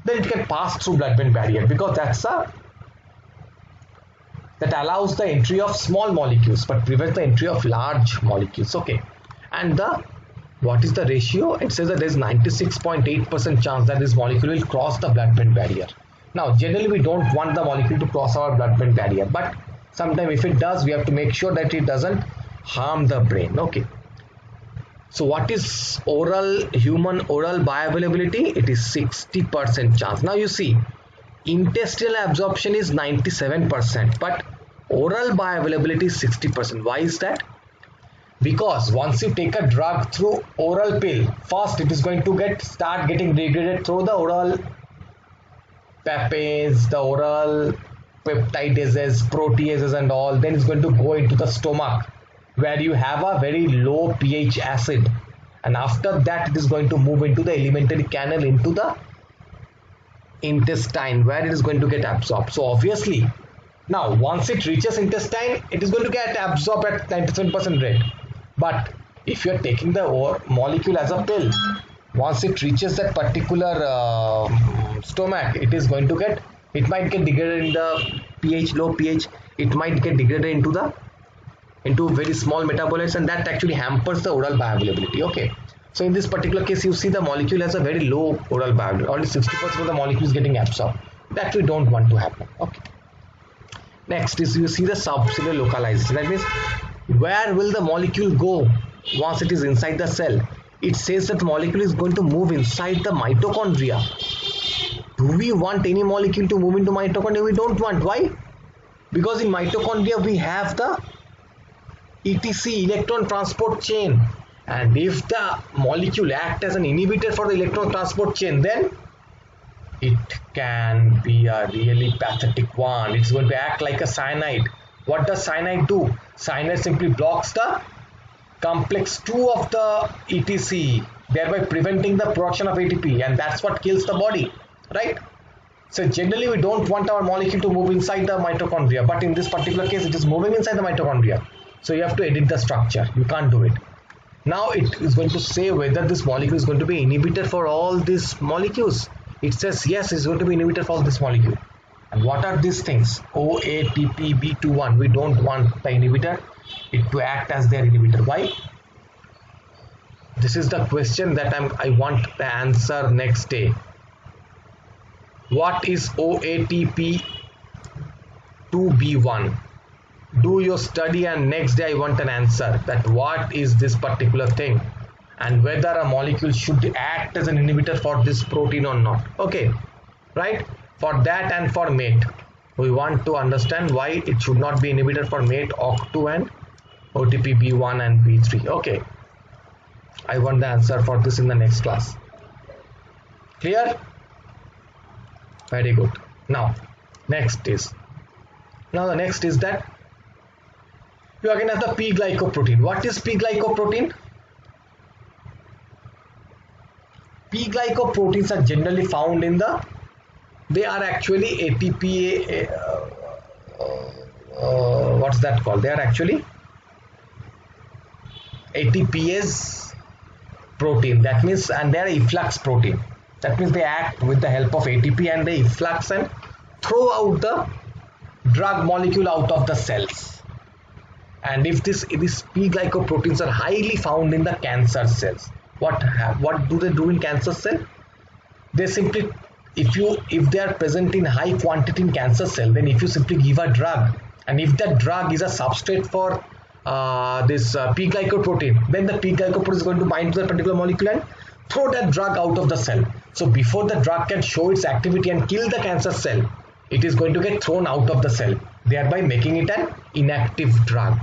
then it can pass through blood-brain barrier, because that allows the entry of small molecules but prevents the entry of large molecules. Okay. And what is the ratio? It says that there is 96.8% chance that this molecule will cross the blood-brain barrier. Now generally we don't want the molecule to cross our blood-brain barrier, but sometimes if it does, we have to make sure that it doesn't harm the brain. Okay. So what is human oral bioavailability? It is 60% chance. Now you see, intestinal absorption is 97%, but oral bioavailability is 60%. Why is that? Because once you take a drug through oral pill, first it is going to start getting degraded through the oral papases, the oral peptidases, proteases and all. Then it's going to go into the stomach, where you have a very low pH acid, and after that it is going to move into the alimentary canal into the intestine, where it is going to get absorbed. So obviously now once it reaches intestine, it is going to get absorbed at 97% rate. But if you are taking the molecule as a pill, once it reaches that particular stomach, it is going to it might get degraded in the pH, low pH. It might get degraded into very small metabolites, and that actually hampers the oral bioavailability. Okay. So in this particular case, you see the molecule has a very low oral bioavailability. Only 60% of the molecule is getting absorbed. That we don't want to happen. Okay. Next is you see the subcellular localization. That means where will the molecule go once it is inside the cell? It says that the molecule is going to move inside the mitochondria. Do we want any molecule to move into mitochondria? We don't want. Why? Because in mitochondria we have the ETC, electron transport chain, And if the molecule acts as an inhibitor for the electron transport chain, then it can be a really pathetic one. It's going to act like a cyanide. What does cyanide do? Cyanide simply blocks the complex 2 of the ETC, thereby preventing the production of ATP, and that's what kills the body, right? So generally we don't want our molecule to move inside the mitochondria, but in this particular case it is moving inside the mitochondria. So you have to edit the structure. You can't do it. Now it is going to say whether this molecule is going to be inhibitor for all these molecules. It says yes, it's going to be inhibitor for all this molecule. And what are these things? OATP-B21. We don't want the inhibitor it to act as their inhibitor. Why? This is the question that I want the answer next day. What is OATP2B1? Do your study and next day I want an answer that what is this particular thing and whether a molecule should act as an inhibitor for this protein or not. Okay, right? For that and for MATE, we want to understand why it should not be inhibitor for MATE, OCT2 and OTP-B1 and B3. Okay, I want the answer for this in the next class. Clear? Very good. Now the next is that you again have the P-glycoprotein. What is P-glycoprotein? P-glycoproteins are generally found in they are actually ATP, what's that called? They are actually ATPase protein. That means, and they are efflux protein. That means they act with the help of ATP and they efflux and throw out the drug molecule out of the cells. And if these P-glycoproteins are highly found in the cancer cells, what do they do in cancer cell? They simply, if they are present in high quantity in cancer cell, then if you simply give a drug, and if that drug is a substrate for this P-glycoprotein, then the P-glycoprotein is going to bind to that particular molecule and throw that drug out of the cell. So before the drug can show its activity and kill the cancer cell, it is going to get thrown out of the cell, thereby making it an inactive drug,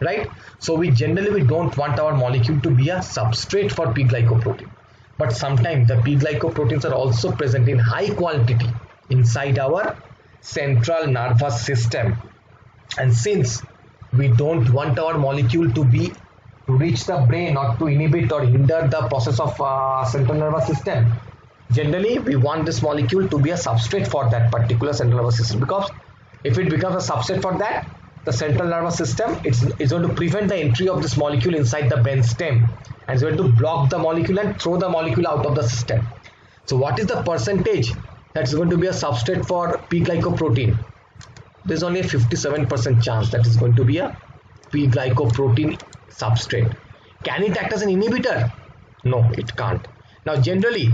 right? So we generally don't want our molecule to be a substrate for P-glycoprotein. But sometimes the P-glycoproteins are also present in high quantity inside our central nervous system. And since we don't want our molecule to reach the brain or to inhibit or hinder the process of central nervous system, generally we want this molecule to be a substrate for that particular central nervous system, because if it becomes a substrate for that, the central nervous system it's going to prevent the entry of this molecule inside the brain stem, and it's going to block the molecule and throw the molecule out of the system. So what is the percentage that's going to be a substrate for P-glycoprotein? There's only a 57% chance that is going to be a P-glycoprotein substrate. Can it act as an inhibitor? No, it can't. Now generally,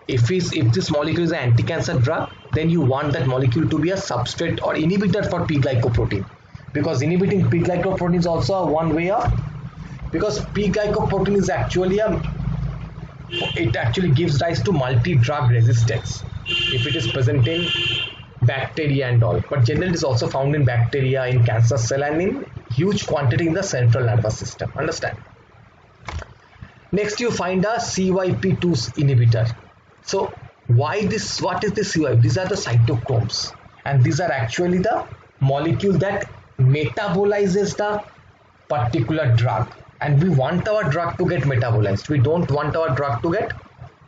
if this molecule is an anti-cancer drug, then you want that molecule to be a substrate or inhibitor for P-glycoprotein, because inhibiting P-glycoprotein is also one way of, because P-glycoprotein is actually it actually gives rise to multi-drug resistance if it is present in bacteria and all, but generally it is also found in bacteria, in cancer cell, and in huge quantity in the central nervous system. Understand? Next you find a CYP2 inhibitor. So what is this CYP? These are the cytochromes, and these are actually the molecule that metabolizes the particular drug, and we want our drug to get metabolized. We don't want our drug to get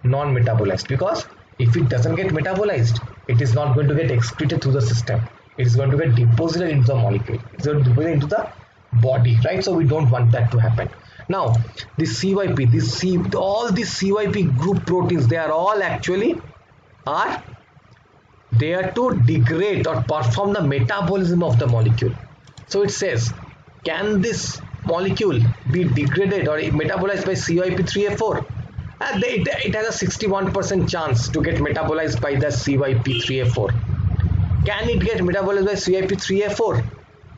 non-metabolized, because if it doesn't get metabolized, it is not going to get excreted through the system. It is going to get deposited into the molecule. It's going to deposit into the body, right? So we don't want that to happen. Now this CYP, all these CYP group proteins, they are all actually there to degrade or perform the metabolism of the molecule. So it says, can this molecule be degraded or metabolized by CYP3A4? It has a 61% chance to get metabolized by the CYP3A4. Can it get metabolized by CYP3A4?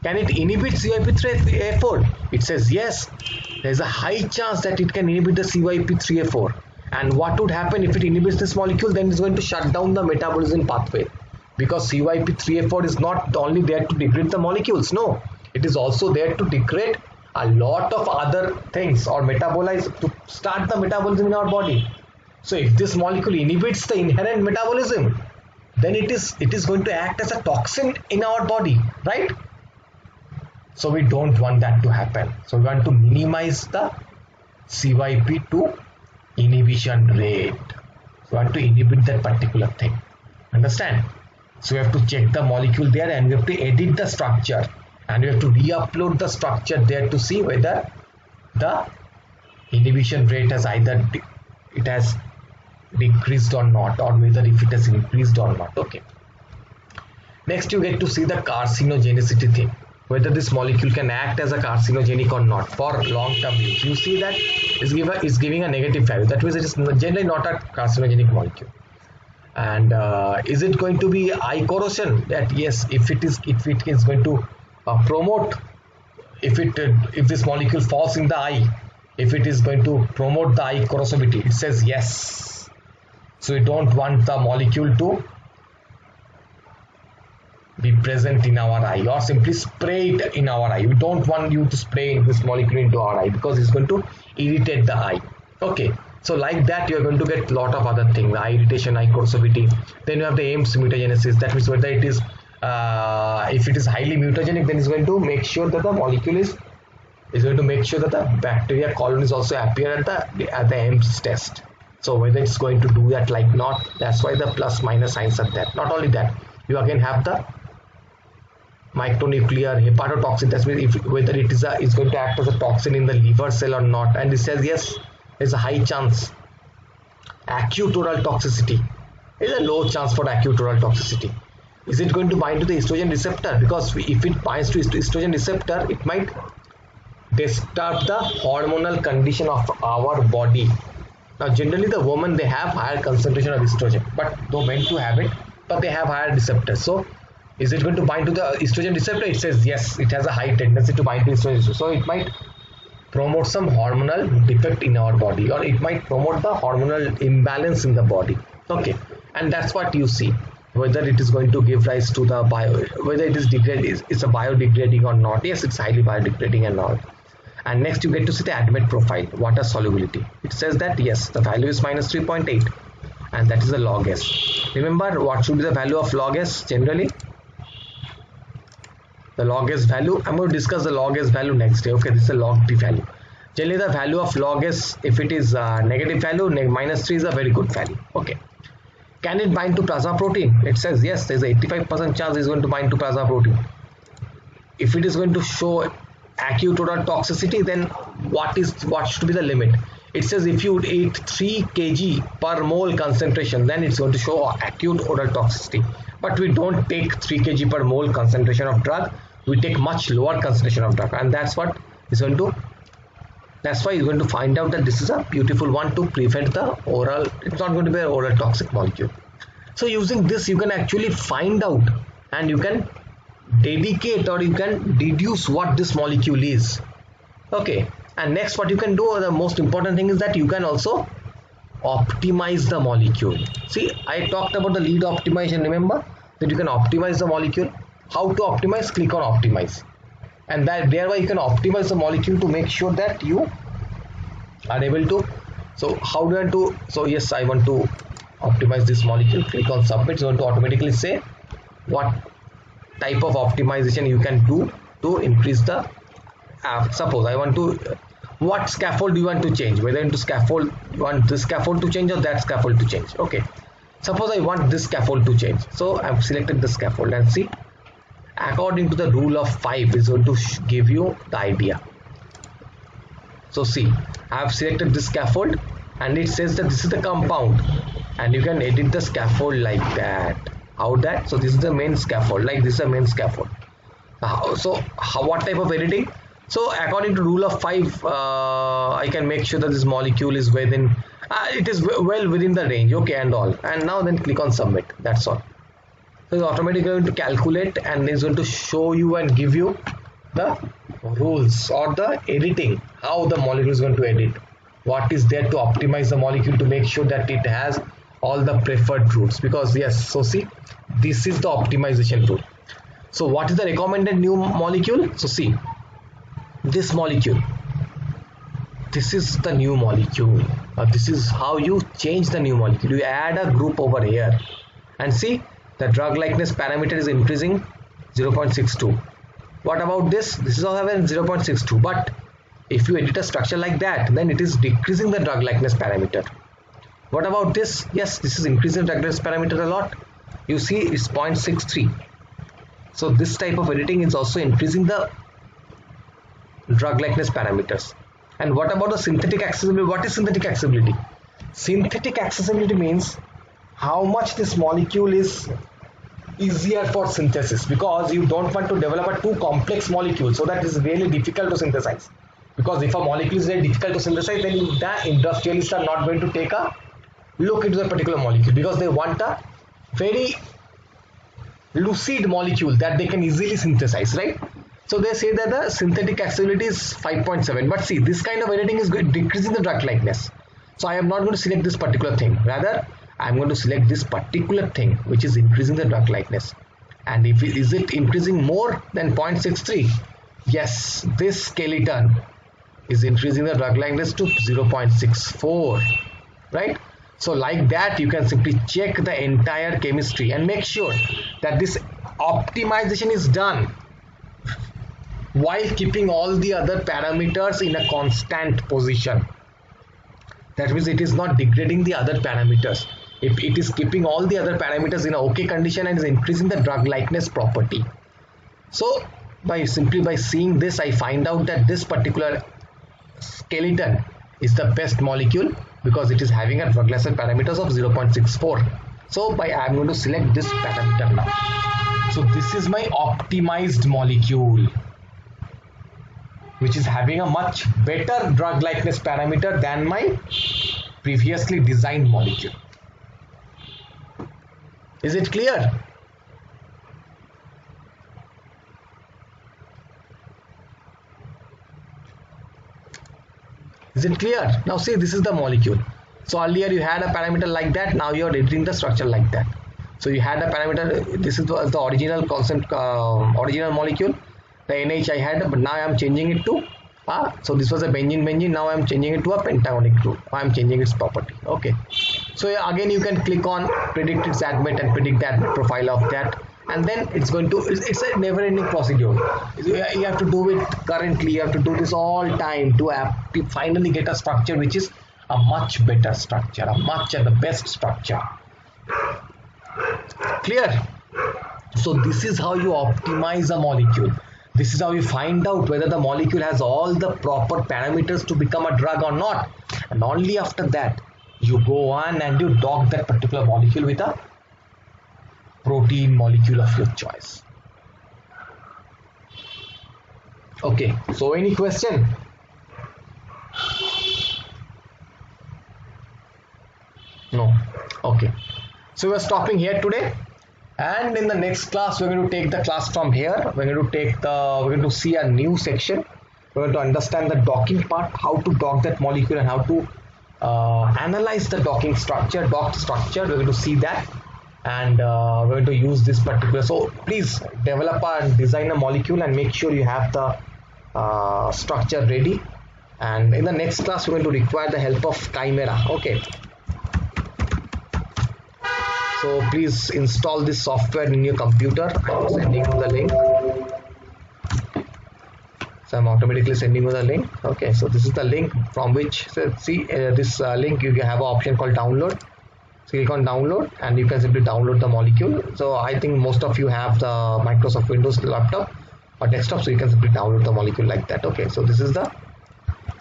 Can it inhibit CYP3A4? It says yes. There is a high chance that it can inhibit the CYP3A4. And what would happen if it inhibits this molecule? Then it's going to shut down the metabolism pathway, because CYP3A4 is not only there to degrade the molecules. No, it is also there to degrade a lot of other things or metabolize to start the metabolism in our body. So if this molecule inhibits the inherent metabolism, then it is going to act as a toxin in our body, right? So we don't want that to happen. So we want to minimize the CYP2 inhibition rate. So we want to inhibit that particular thing. Understand? So we have to check the molecule there and we have to edit the structure and we have to re-upload the structure there to see whether the inhibition rate has either it has decreased or not, or whether if it has increased or not. Okay. Next you get to see the carcinogenicity thing, whether this molecule can act as a carcinogenic or not for long-term use. You see that is giving a negative value. That means it is generally not a carcinogenic molecule. And is it going to be eye corrosion? That yes, if it is going to promote, if this molecule falls in the eye, if it is going to promote the eye corrosivity, it says yes. So we don't want the molecule to be present in our eye or simply spray it in our eye. We don't want you to spray this molecule into our eye because it's going to irritate the eye. Okay, so like that you are going to get a lot of other things, eye irritation, eye corrosivity. Then you have the Ames mutagenesis. That means whether it is if it is highly mutagenic, then it's going to make sure that the molecule is going to make sure that the bacteria colonies also appear at the Ames test. So whether it's going to do that like not, that's why the plus minus signs are there. Not only that, you again have the micronuclear hepatotoxin. That means whether it is going to act as a toxin in the liver cell or not. And it says yes, there's a high chance. Acute oral toxicity. There's a low chance for acute oral toxicity. Is it going to bind to the estrogen receptor? Because if it binds to estrogen receptor, it might disturb the hormonal condition of our body. Now generally the women, they have higher concentration of estrogen, but though meant to have it, but they have higher receptors. So is it going to bind to the estrogen receptor? It says yes, it has a high tendency to bind to estrogen receptor. So it might promote some hormonal defect in our body, or it might promote the hormonal imbalance in the body. Okay, and that's what you see, whether it is going to give rise to the whether it is it's a biodegrading or not. Yes, it's highly biodegrading and all. And next you get to see the ADMET profile, water solubility. It says that yes, the value is minus 3.8 and that is a log S. Remember what should be the value of log S generally? The log S value, I'm going to discuss the log S value next day. Okay, this is a log P value. Generally the value of log S, if it is negative value, minus 3 is a very good value. Okay. Can it bind to plasma protein? It says yes, there is a 85% chance it's going to bind to plasma protein. If it is going to show acute oral toxicity, then what should be the limit? It says if you eat 3 kg per mole concentration, then it's going to show acute oral toxicity. But we don't take 3 kg per mole concentration of drug, we take much lower concentration of drug, and that's why it's going to find out that this is a beautiful one to prevent the oral, it's not going to be an oral toxic molecule. So using this you can actually find out and you can dedicate or you can deduce what this molecule is. Okay, and next what you can do, the most important thing is that you can also optimize the molecule. See, I talked about the lead optimization. Remember that you can optimize the molecule. How to optimize? Click on optimize, and that thereby you can optimize the molecule to make sure that you are able to. So how do I do? So yes, I want to optimize this molecule. Click on submit. It's going to automatically say what type of optimization you can do to increase the suppose I want to, what scaffold do you want to change, whether into scaffold you want this scaffold to change or that scaffold to change. Okay, suppose I want this scaffold to change, so I've selected the scaffold and see according to the rule of 5 is going to give you the idea. So see, I have selected this scaffold and it says that this is the compound, and you can edit the scaffold like that. How that? So this is the main scaffold, like this is the main scaffold. What type of editing? So according to rule of 5, I can make sure that this molecule is within, it is well within the range, okay, and all. And now then click on submit. That's all. So it's automatically going to calculate and it's going to show you and give you the rules or the editing, how the molecule is going to edit, what is there to optimize the molecule to make sure that it has all the preferred routes. Because yes, so see, this is the optimization rule. So what is the recommended new molecule? So see, this molecule, this is the new molecule. This is how you change the new molecule. You add a group over here and see the drug likeness parameter is increasing 0.62. What about this? This is also having 0.62, but if you edit a structure like that, then it is decreasing the drug likeness parameter. What about this? Yes, this is increasing the drug likeness parameter a lot. You see it's 0.63. So this type of editing is also increasing the drug likeness parameters. And what about the synthetic accessibility? What is synthetic accessibility? Synthetic accessibility means how much this molecule is easier for synthesis, because you don't want to develop a too complex molecule, so that is really difficult to synthesize. Because if a molecule is very difficult to synthesize, then the industrialists are not going to take a look into the particular molecule, because they want a very lucid molecule that they can easily synthesize, right? So they say that the synthetic accessibility is 5.7, but see, this kind of editing is decreasing the drug likeness. So I am not going to select this particular thing, rather I am going to select this particular thing which is increasing the drug likeness. And if is it increasing more than 0.63? Yes, this skeleton is increasing the drug likeness to 0.64, right? So like that, you can simply check the entire chemistry and make sure that this optimization is done while keeping all the other parameters in a constant position. That means it is not degrading the other parameters. If it is keeping all the other parameters in a okay condition and is increasing the drug likeness property. So simply by seeing this, I find out that this particular skeleton is the best molecule because it is having a drug likeness parameters of 0.64. So I am going to select this parameter now. So this is my optimized molecule, which is having a much better drug likeness parameter than my previously designed molecule. Is it clear? Is it clear? Now see, this is the molecule. So earlier you had a parameter like that, now you are editing the structure like that. So you had a parameter, this is the original concept, original molecule, the NH I had, but now I am changing it to so this was a benzene, now I am changing it to a pentagonic group. I am changing its property. Okay. So again you can click on predict its admit and predict the admit profile of that, and then it's going to, it's a never ending procedure. You have to do it currently, you have to do this all time to finally get a structure which is a much better structure, the best structure. Clear? So this is how you optimize a molecule. This is how you find out whether the molecule has all the proper parameters to become a drug or not. And only after that, you go on and you dock that particular molecule with a protein molecule of your choice. Okay, so any question? No. Okay. So we're stopping here today. And in the next class, we're going to take the class from here. We're going to see a new section. We're going to understand the docking part, how to dock that molecule and how to analyze the docking structure, docked structure. We're going to see that, and we're going to use this particular. So please develop and design a molecule and make sure you have the structure ready. And in the next class, we're going to require the help of Chimera. Okay. So please install this software in your computer. I'm sending you the link. So I'm automatically sending you the link. Okay, so this is the link from which, see this link, you have an option called download. So click on download and you can simply download the molecule. So I think most of you have the Microsoft Windows laptop or desktop, so you can simply download the molecule like that. Okay, so this is the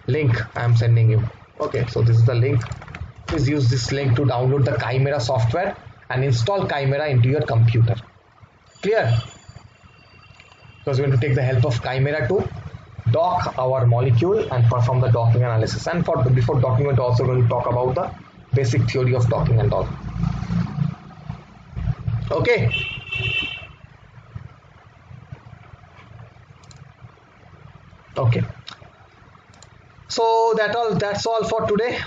link I'm sending you. Okay, so this is the link. Please use this link to download the Chimera software and install Chimera into your computer. Clear? Because we're going to take the help of Chimera to dock our molecule and perform the docking analysis. And before docking, we're also going to talk about the basic theory of docking and all. Okay. Okay. So that's all for today.